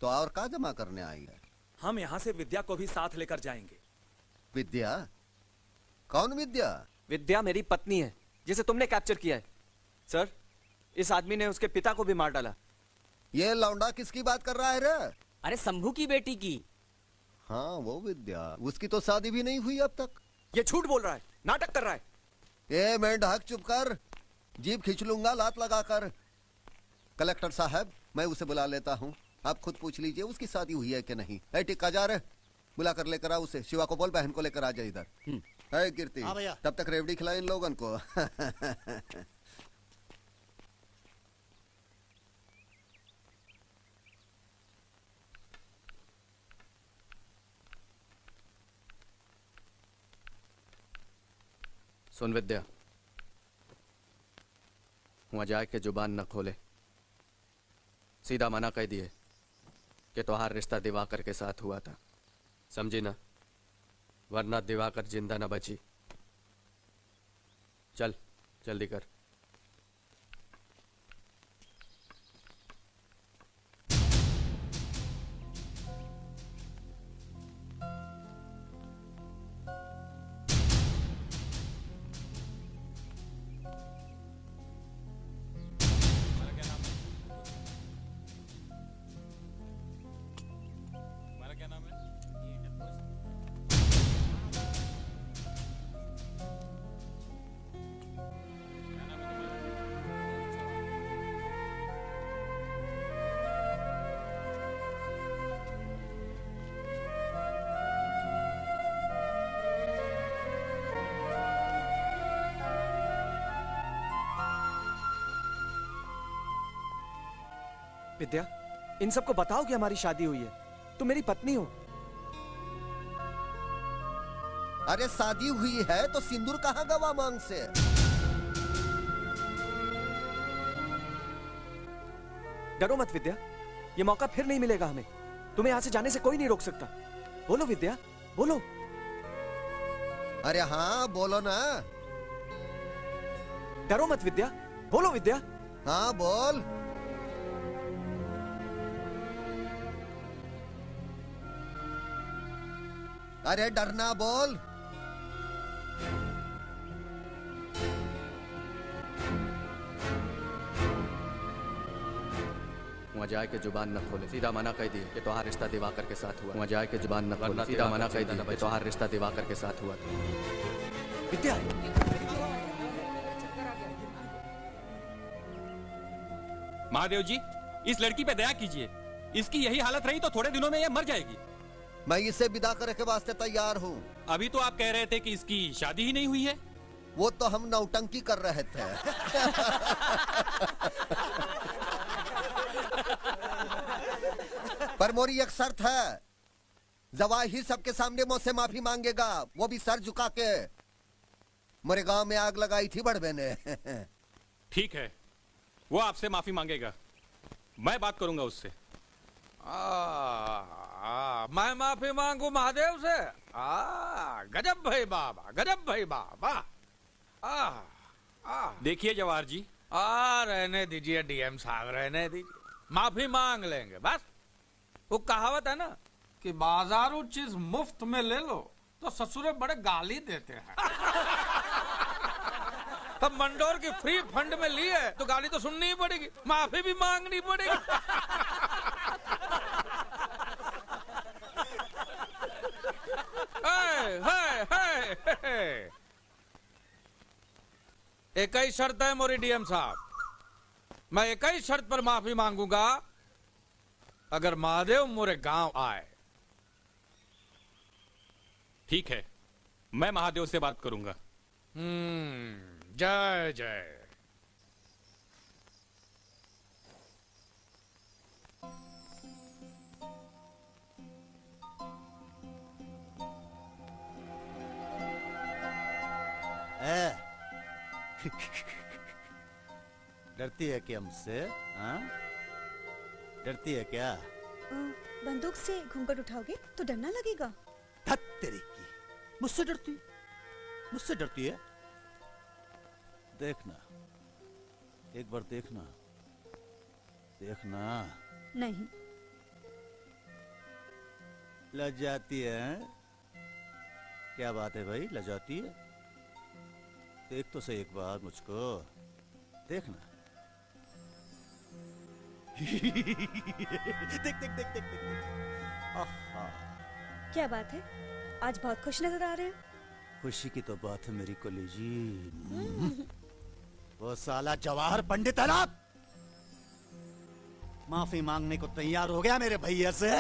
तो और क्या जमा करने आई है? हम यहाँ से विद्या को भी साथ लेकर जाएंगे। विद्या? कौन विद्या? विद्या मेरी पत्नी है जिसे तुमने कैप्चर किया है। सर, इस आदमी ने उसके पिता को भी मार डाला। ये लौंडा किसकी बात कर रहा है रे? अरे शंभू की बेटी की। हाँ वो विद्या, उसकी तो शादी भी नहीं हुई अब तक। ये झूठ बोल रहा है, नाटक कर रहा है। ए मेंढक चुप कर, जीभ खींच लूंगा लात लगाकर। कलेक्टर साहब मैं उसे बुला लेता हूँ, आप खुद पूछ लीजिए उसकी शादी हुई है कि नहीं। है टिक्का जा रहे, बुला कर लेकर आ उसे। शिवा को बोल बहन को लेकर आ जाए इधर। है कीर्ति, हाँ भैया। तब तक रेवड़ी खिलाए इन लोगन को। सुन विद्या, वहां जाए के जुबान न खोले, सीधा मना कह दिए कि तुम्हारा रिश्ता दिवाकर के साथ हुआ था, समझी ना? वरना दिवाकर जिंदा न बची। चल जल्दी कर। विद्या, इन सबको बताओ कि हमारी शादी हुई है, तुम मेरी पत्नी हो। अरे शादी हुई है तो सिंदूर कहाँ गवा मांग से? डरो मत विद्या, ये मौका फिर नहीं मिलेगा हमें। तुम्हें यहाँ से जाने से कोई नहीं रोक सकता। बोलो विद्या, बोलो। अरे हाँ बोलो ना। डरो मत विद्या, बोलो विद्या। हाँ बोल। अरे डरना बोल। वहाँ जाए के जुबान न खोले, सीधा मना कह दिए कि तुम्हारा रिश्ता दिवाकर के साथ हुआ। वहाँ जाए के जुबान न खोले, सीधा मना कह दिए कि तुम्हारा रिश्ता दिवाकर के साथ हुआ। विद्या, महादेव जी, इस लड़की पे दया कीजिए। इसकी यही हालत रही तो थोड़े दिनों में यह मर जाएगी। मैं इसे विदा करने के वास्ते तैयार हूँ। अभी तो आप कह रहे थे कि इसकी शादी ही नहीं हुई है। वो तो हम नौटंकी कर रहे थे। पर मोरी एक शर्त है, जवाहिर सबके सामने मुझसे माफी मांगेगा, वो भी सर झुका के। मेरे गांव में आग लगाई थी बड़बे ने। ठीक है, वो आपसे माफी मांगेगा, मैं बात करूंगा उससे। मैं माफी मांगू महादेव से? गजब भाई बाबा, गजब भाई बाबा। देखिए जवाहर जी, रहने दीजिए डीएम साहब, रहने दीजिए, माफी मांग लेंगे बस। वो कहावत है ना कि बाजारू चीज मुफ्त में ले लो तो ससुरे बड़े गाली देते हैं। तब मंडोर की फ्री फंड में ली है तो गाली तो सुननी ही पड़ेगी, माफी भी मांगनी पड़ेगी। एक ही शर्त है मोरी डीएम साहब, मैं एक ही शर्त पर माफी मांगूंगा, अगर महादेव मोरे गांव आए। ठीक है, मैं महादेव से बात करूंगा। जय जय। डरती है क्या मुझसे? हाँ, डरती है क्या? बंदूक से घूंघट उठाओगे तो डर ना लगेगा? धत तेरी की, मुझसे डरती, मुझसे डरती है? देखना, एक बार देखना, देखना। नहीं। लज जाती है? क्या बात है भाई, लज जाती है? देख तो सही एक बार मुझको, देखना। देख देख देख देख देख, आहा, क्या बात है, आज बहुत खुश नजर आ रहे हैं। खुशी की तो बात है मेरी कलेजी। वो साला जवाहर पंडित है ना, माफी मांगने को तैयार हो गया मेरे भैया से।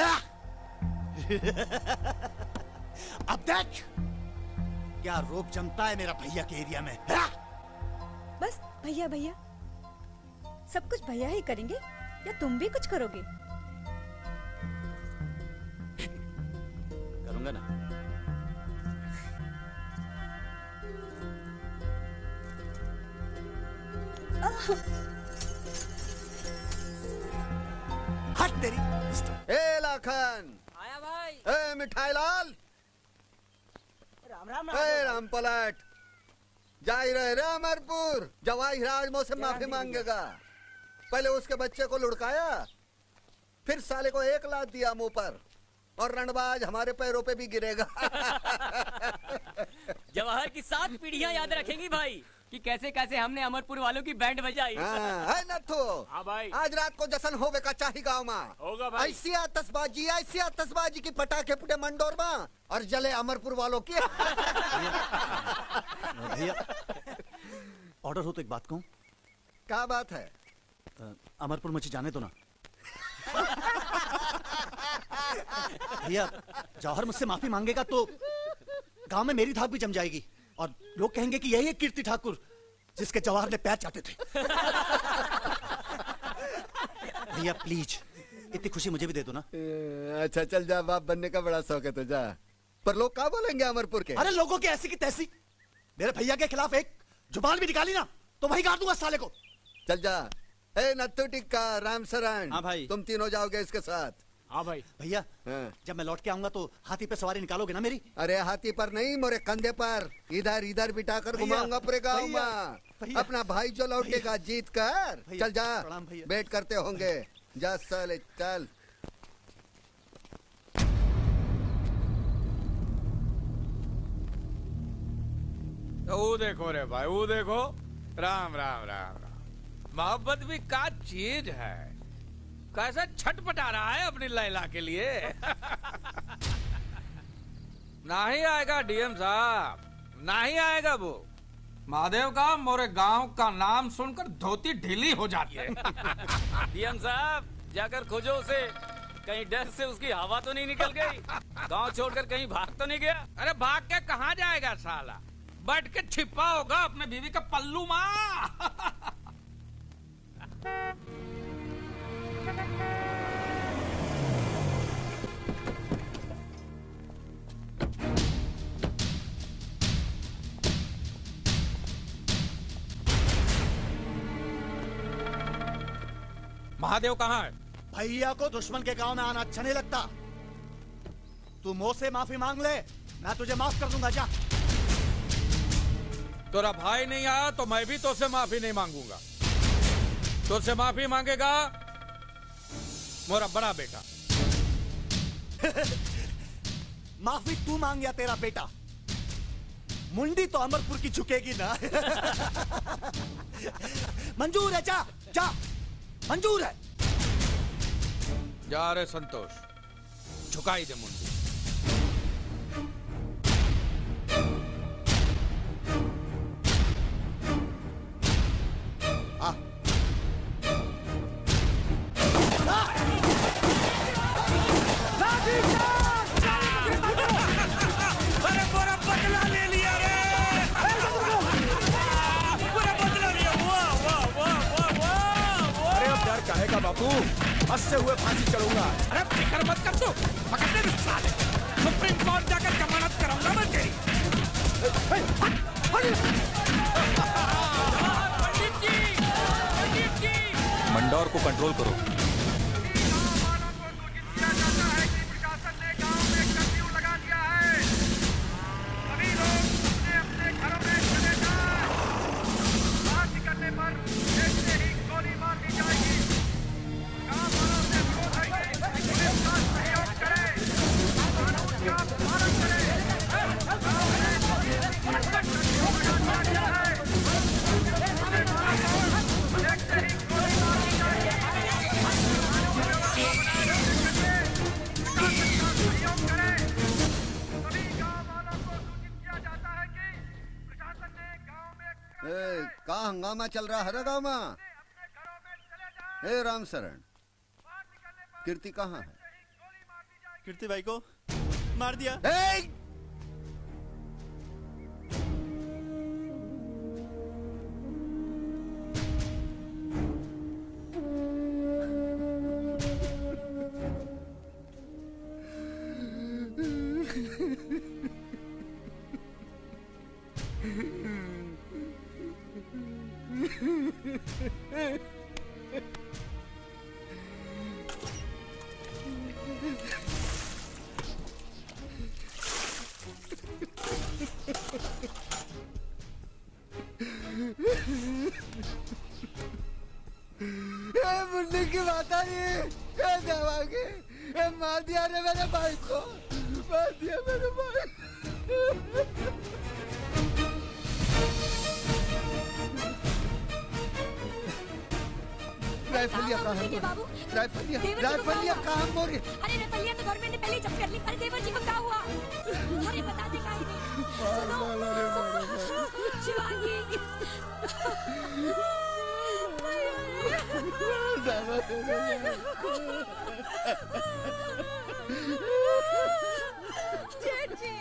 अब देख क्या रोब जमता है मेरा भैया के एरिया में। बस भैया भैया, सब कुछ भैया ही करेंगे या तुम भी कुछ करोगे? करूंगा ना। हट तेरी। ए लाखन, आया भाई। ए मिठाई लाल, राम राम ए राम पलट, जा ही रहे रे अमरपुर। जवाई राज मुझसे माफी मांगेगा। पहले उसके बच्चे को लुढ़काया, फिर साले को 1 लात दिया मुंह पर, और रणबाज हमारे पैरों पे भी गिरेगा। जवाहर की 7 पीढ़ियां याद रखेंगी भाई कि कैसे कैसे हमने अमरपुर वालों की बैंड बजाई। है नथु। हाँ भाई। आज रात को जश्न होवे का चाहिए गाँव में। होगा भाई। ऐसी आतशबाजी की पटाखे फुटे मंडोर में और जले अमरपुर वालों की। भैया ऑर्डर हो तो एक बात कहूँ। क्या बात है? अमरपुर मुझे जाने दो ना। भैया जौहर मुझसे माफी मांगेगा तो गांव में मेरी धाक भी जम जाएगी और लोग कहेंगे कि यही है कीर्ति ठाकुर जिसके जवाहर ने पैर चाटे थे। भैया प्लीज इतनी खुशी मुझे भी दे दो ना। अच्छा चल जा, बाप बनने का बड़ा शौक है तो जा। पर लोग क्या बोलेंगे अमरपुर के? अरे लोगों की ऐसी की तैसी। मेरे भैया के खिलाफ एक जुबान भी निकाली ना तो वही गाड़ दूंगा साले को। चल जा। ए नत्थु टिक्का, राम शरण। हाँ भाई। तुम तीनों जाओगे इसके साथ। हाँ भाई। भैया जब मैं लौट के आऊंगा तो हाथी पे सवारी निकालोगे ना मेरी? अरे हाथी पर नहीं, मोरे कंधे पर इधर इधर बिठा कर घुमाऊंगा पूरे गाँव में। अपना भाई जो लौटेगा जीत कर। चल जा, वेट करते होंगे। जा साले चल। वो देखो रे भाई, वो देखो। राम राम राम राम। मोहब्बत भी का चीज है, कैसा छटपटा रहा है अपनी लैला के लिए। नहीं आएगा डीएम साहब, नहीं आएगा वो। महादेव का मोरे गांव का नाम सुनकर धोती ढीली हो जाती है। डीएम साहब जाकर खोजो उसे, कहीं डर से उसकी हवा तो नहीं निकल गई, गांव छोड़कर कहीं भाग तो नहीं गया। अरे भाग के कहाँ जाएगा साला, बैठ के छिपा होगा अपने बीवी का पल्लू माँ। महादेव कहाँ है? भैया को दुश्मन के गांव में आना अच्छा नहीं लगता। तू मुंह से माफी मांग ले, मैं तुझे माफ कर दूंगा। जा। तेरा भाई नहीं आया तो मैं भी तुझसे माफी नहीं मांगूंगा। तुझसे माफी मांगेगा मोरा बड़ा बेटा। माफी तू मांग या तेरा बेटा, मुंडी तो अमरपुर की झुकेगी ना। मंजूर है, जा जा, मंजूर है। जा रे संतोष, झुकाई दे मुंडी। अरे पूरा बदला ले लिया रे, पूरा बदला लिया। वाह वाह वाह वाह वाह। अरे अब डर काहे का बापू, हंसते हुए फांसी चढ़ूंगा। अरे फिक्र मत कर, तू पकड़ने में साले सुप्रीम कोर्ट जाकर जमानत कराऊंगा मैं तेरी। पंडित जी, मंडौर को कंट्रोल करो। हंगामा चल रहा है गांव में। हे राम शरण, कीर्ति कहाँ है? कीर्ति भाई को मार दिया। मुन्नी की बात आ रही है, मार दिया रे मेरे भाई को, मार दिया मेरे भाई। राइफलिया कहाँ है? राइफलिया कहाँ मोरी? अरे राइफलिया तो गवर्नमेंट ने पहले ही जब्त कर ली। अरे देवर जी को क्या हुआ? अरे बता दे काहे नहीं? शिवांगी जेठ जी,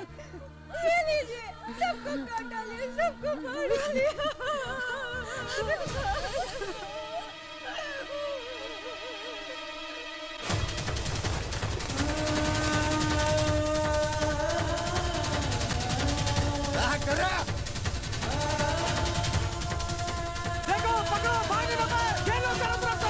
ये लीजिए, सबको काट डालिए, सबको मार डालिए। देखो, पकड़ो, भाई लोग खेलो चारों तरफ से।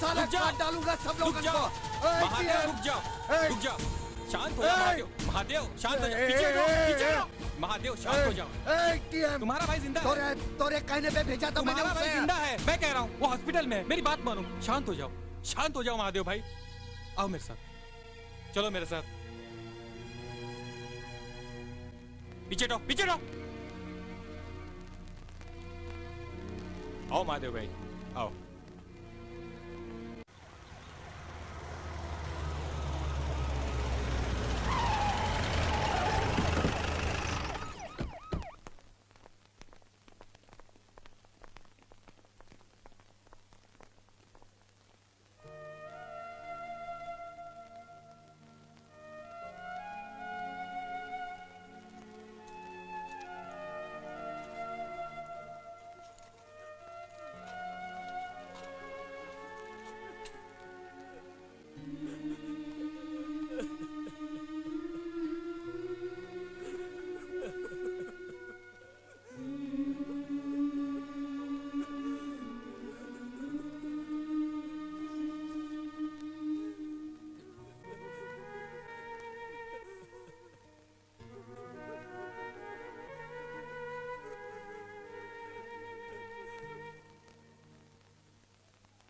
साला काट डालूंगा सब लोगों को। महादेव रुक जाओ, शांत हो जाओ महादेव, शांत हो जाओ, पीछे हटो, महादेव शांत हो जाओ। तुम्हारा भाई जिंदा है। तोरे कहने पे भेजा तो मैंने तुम्हारा उसे। भाई जिंदा है, मैं कह रहा हूँ, वो हॉस्पिटल में है, मेरी बात मानो, शांत हो जाओ महादेव भाई, आओ मेरे साथ, चलो मेरे साथ, पीछे हटो, आओ महादेव भाई, आओ।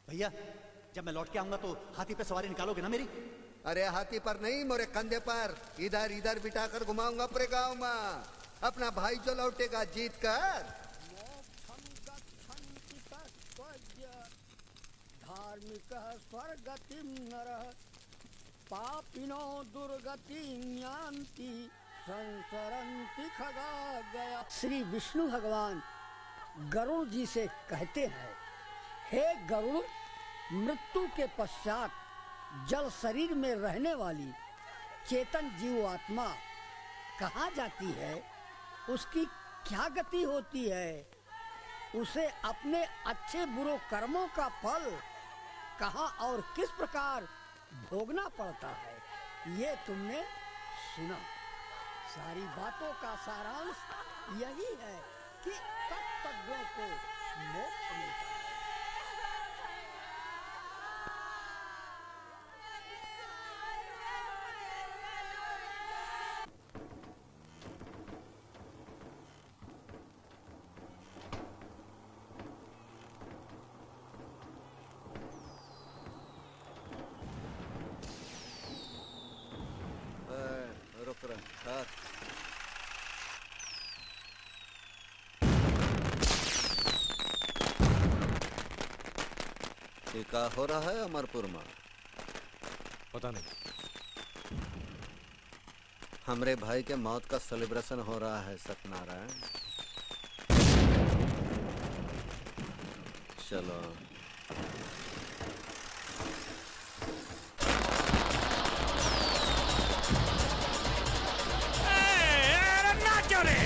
भैया, जब मैं लौट के आऊंगा तो हाथी पे सवारी निकालोगे ना मेरी? अरे हाथी पर नहीं, मोरे कंधे पर इधर इधर बिठा कर घुमाऊंगा पूरे गांव में। अपना भाई जो लौटेगा जीत कर। धार्मिक स्वर्गतिम नरः पापिनो दुर्गतिं यान्ति संसरन्ति खगा गया। श्री विष्णु भगवान गरुड़ जी से कहते हैं, हे गरुड़, मृत्यु के पश्चात जल शरीर में रहने वाली चेतन जीव आत्मा कहाँ जाती है? उसकी क्या गति होती है? उसे अपने अच्छे बुरे कर्मों का फल कहाँ और किस प्रकार भोगना पड़ता है, ये तुमने सुना। सारी बातों का सारांश यही है कि तत्वज्ञों को मोक्ष मिलता है। क्या हो रहा है अमरपुर में? पता नहीं। हमरे भाई के मौत का सेलिब्रेशन हो रहा है सत्यनारायण। चलो नाचो रे।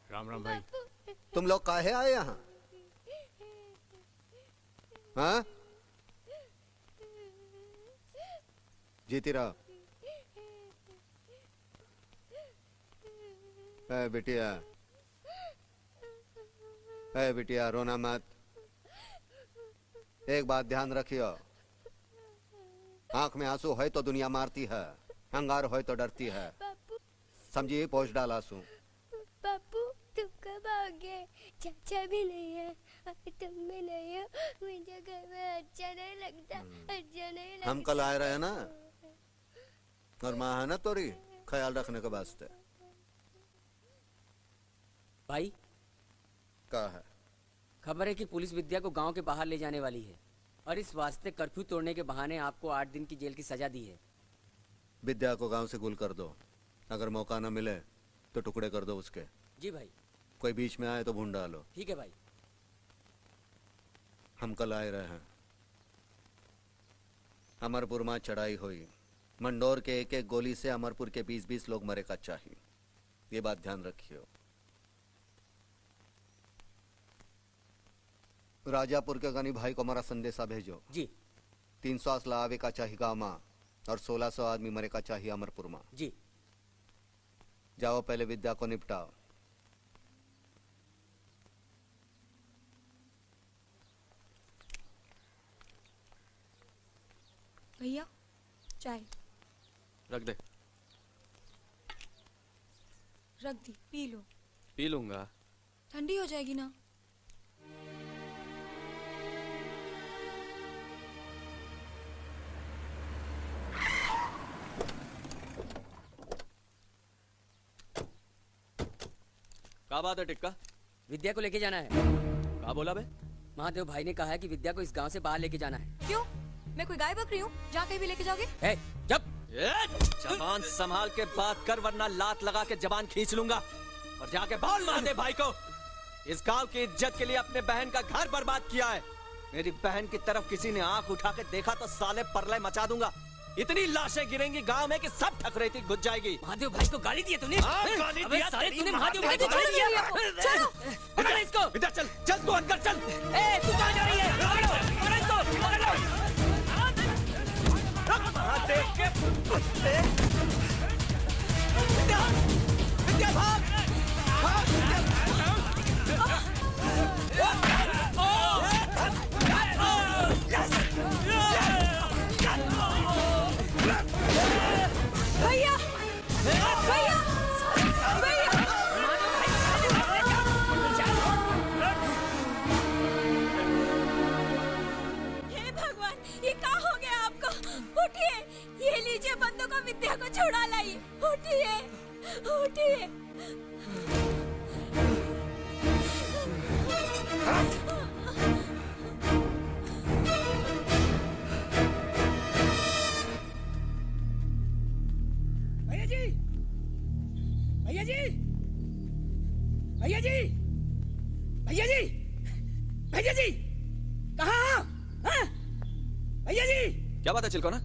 राम राम भाई। तुम लोग काहे आए यहाँ? हाँ? जीती रहो। बिटिया, बिटिया रोना मत। एक बात ध्यान रखियो, आंख में आंसू है तो दुनिया मारती है, अंगार है तो डरती है। समझिए, पोछ डाला सू। बापू तुम कब आओगे? चाचा भी नहीं है, तुम भी नहीं हो, मुझे घर में अच्छा नहीं लगता, अच्छा नहीं लगता। हम कल आए रहे ना, और माँ है ना तोरी ख्याल रखने के वास्ते। भाई क्या है? खबर है कि पुलिस विद्या को गांव के बाहर ले जाने वाली है और इस वास्ते कर्फ्यू तोड़ने के बहाने आपको 8 दिन की जेल की सजा दी है। विद्या को गांव से गुल कर दो, अगर मौका न मिले तो टुकड़े कर दो उसके। जी भाई। कोई बीच में आए तो भून डालो। ठीक है भाई। हम कल आए रहे हैं, अमरपुर में चढ़ाई हुई, मंडोर के एक एक गोली से अमरपुर के 20-20 लोग मरे का चाहिए, ये बात ध्यान रखियो। राजापुर के गनी भाई को हमारा संदेशा भेजो। जी। 300 असला आवे का चाहिए गाँव में और 1600 आदमी मरे का चाहिए अमरपुर में। जी। जाओ पहले विद्या को निपटाओ। भैया चाय रख दे। रख दी, पी लो। पी लूंगा। ठंडी हो जाएगी ना। क्या बात है टिक्का? विद्या को लेके जाना है। क्या बोला बे? महादेव भाई ने कहा है कि विद्या को इस गांव से बाहर लेके जाना है। क्यों? मैं कोई गाय बकरी हूँ जहाँ कहीं भी लेके जाओगे? जबान संभाल के बात कर वरना लात लगा के जबान खींच लूंगा। और जाके बोल महादेव भाई को, इस गांव की इज्जत के लिए अपने बहन का घर बर्बाद किया है। मेरी बहन की तरफ किसी ने आंख उठा के देखा तो साले परले मचा दूंगा। इतनी लाशें गिरेंगी गांव में कि सब ठकरेती घुस जाएगी। महादेव भाई को गाली दी तूने? गाली अबे दिया साले तेरी तूने माँ महादेव ने। भाई को गाली दिया? चलो पकड़ इसको। इधर चल, चल तू अंदर चल। ए तू कहाँ जा रही है? पकड़ो, पकड़ इसको, पकड़ लो। महादेव के कुत्ते। विद्या, विद्या भाग, भाग भैया, भैया, भैया। हे भगवान, ये क्या हो गया आपको? उठिए, ये लीजिए बंदूक को, विद्या को छुड़ा लाइए। उठिए, उठिए। भैया जी, भैया जी, भैया जी, भैया जी, भैया जी, कहाँ? हाँ? भैया जी। क्या बात है चिलकोना?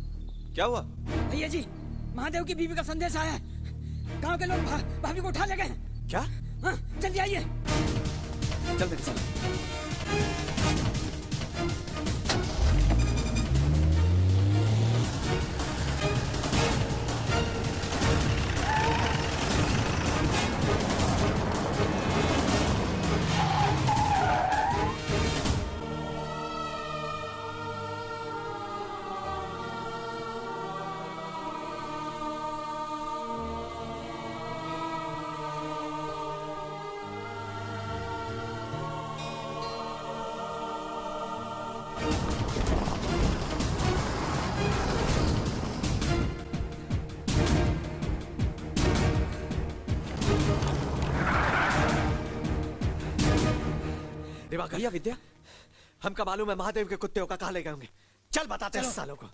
क्या हुआ? भैया जी, महादेव की बीवी का संदेश आया है। गांव के लोग भाभी को उठा ले गए। क्या? हाँ, जल्दी आइए। चल मेरे साथ। दिवाकर भैया विद्या, हमका मालूम है महादेव के कुत्ते का कहा ले गए होंगे। चल बताते हैं इस सालों को।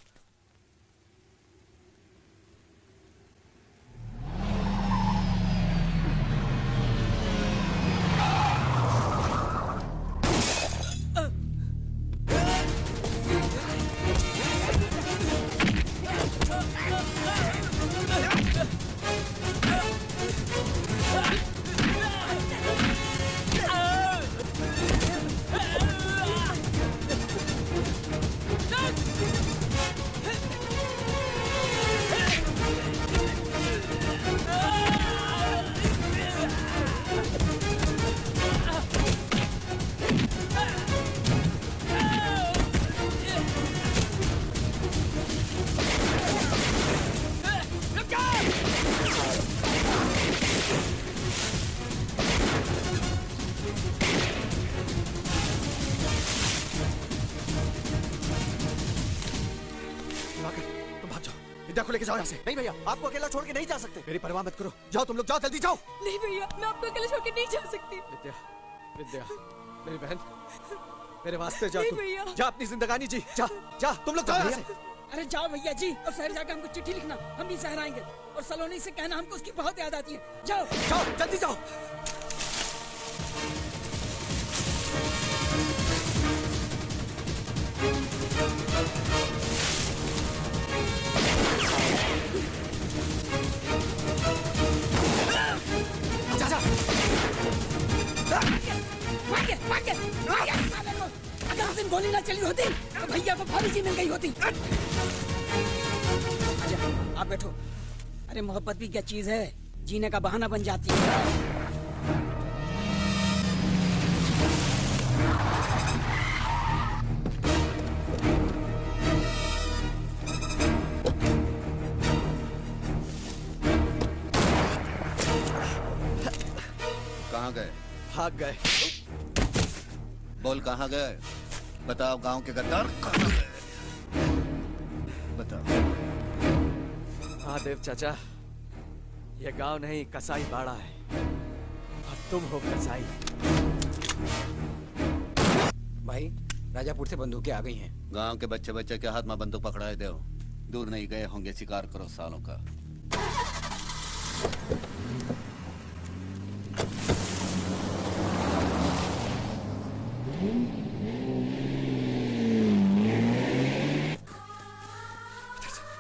को लेके जाओ यहाँ से। नहीं भैया, आपको अकेला छोड़ के नहीं जा सकते। मेरी परवाह मत करो, जाओ तुम लोग, जाओ जल्दी जाओ। नहीं भैया, मैं आपको अकेले छोड़ के नहीं जा सकती। विद्या, विद्या, मेरी बहन, मेरे वास्ते जा तू, भैया, जा अपनी जिंदगानी जी, जा, जा तुम लोग जाओ यहाँ से। अरे जाओ भैया जी, और शहर जाकर हमको चिट्ठी लिखना, हम भी शहर आएंगे, और सलोनी से कहना हमको उसकी बहुत याद आती है। जाओ जाओ जल्दी जाओ। अगर उस दिन गोली ना चली होती तो भैया को फांसी जी मिल गई होती। आप बैठो। अरे मोहब्बत भी क्या चीज है, जीने का बहाना बन जाती है। कहाँ गए? भाग गए। बोल कहाँ गए? बताओ, गांव के गद्दार कहाँ गए? बताओ। महादेव चाचा, ये गांव नहीं कसाई बाड़ा है, और तुम हो कसाई। भाई, राजापुर से बंदूकें आ गई हैं। गांव के बच्चे बच्चे के हाथ में बंदूक पकड़ाए दो, दूर नहीं गए होंगे, शिकार करो सालों का।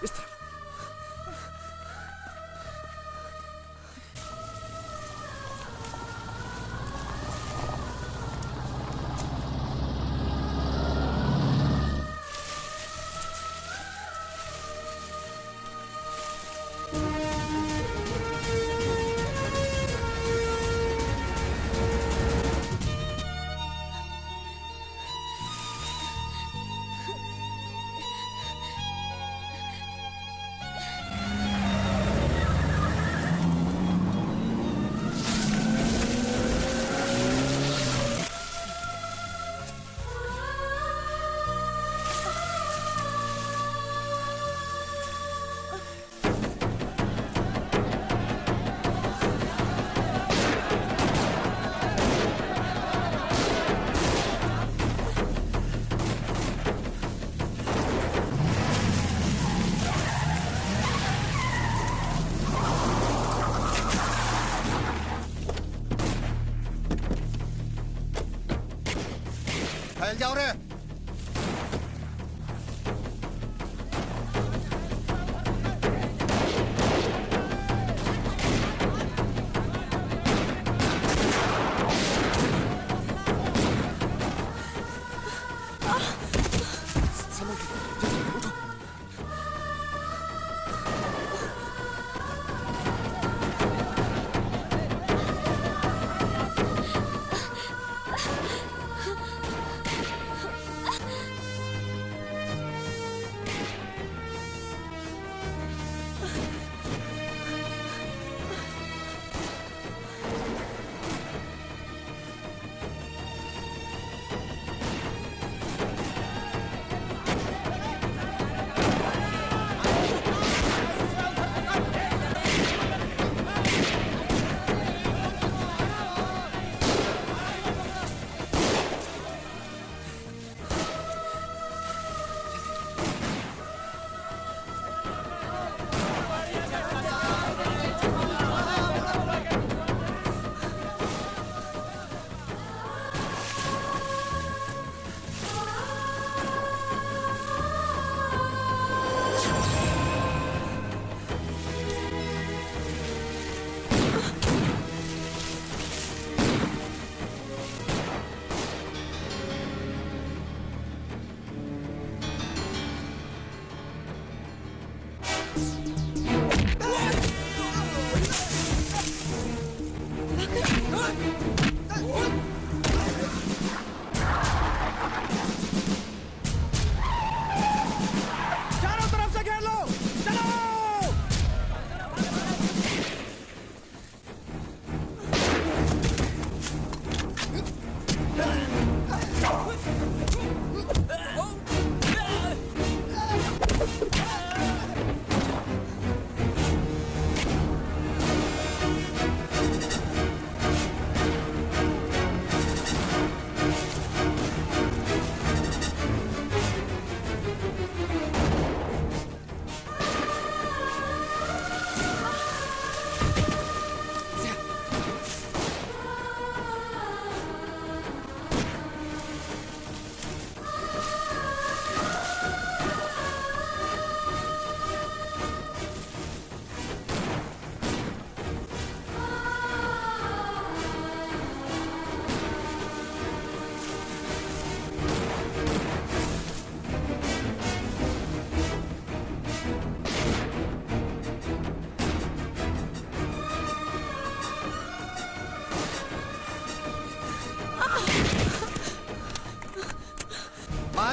इस तरफ। फैल जाओ रे।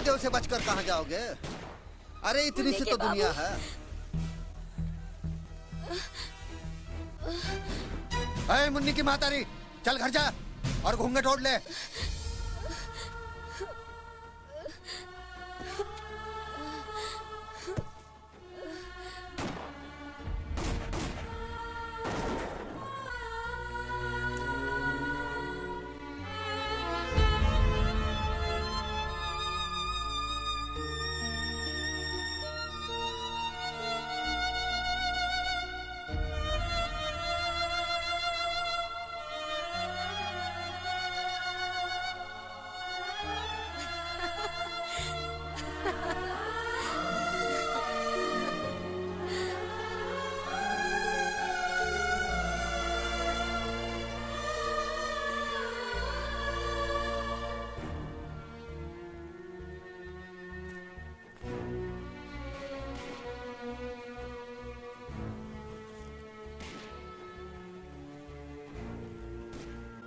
महादेव से बचकर कहाँ जाओगे? अरे इतनी सी तो दुनिया है। अरे मुन्नी की मातारी, चल घर जा और घूंघट ओढ़ ले।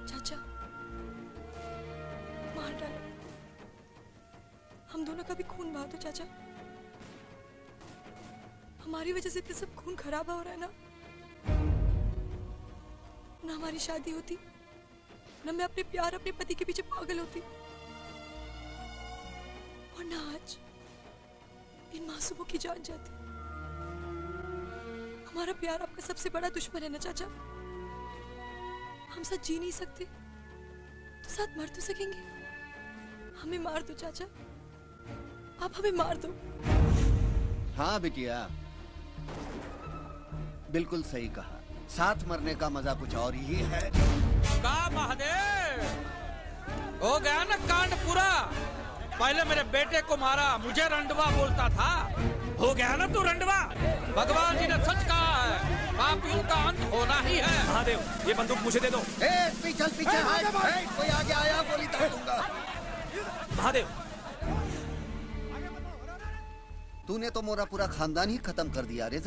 चाचा, मार डालो। हम दोनों का भी खून बहा दो चाचा। हमारी वजह से इतने सब खून खराब हो रहा है ना। ना हमारी शादी होती, ना मैं अपने प्यार अपने पति के पीछे पागल होती, और ना आज इन मासूमों की जान जाती। हमारा प्यार आपका सबसे बड़ा दुश्मन है ना चाचा। हम साथ जी नहीं सकते तो साथ मर तो सकेंगे। हमें मार दो चाचा, आप हमें मार दो। हाँ बिटिया, बिल्कुल सही कहा। साथ मरने का मजा कुछ और ही है। का महादेव, हो गया ना कांड पूरा। पहले मेरे बेटे को मारा, मुझे रंडवा बोलता था। हो गया ना तू रंडवा। भगवान जी ने सच कहा है, पापियों का अंत होना ही है। महादेव, ये बंदूक मुझे दे दो। चल पीछे हट। कोई आगे आया गोली दाग दूंगा। महादेव, तूने तो मोरा पूरा खानदान ही खत्म कर दिया रे।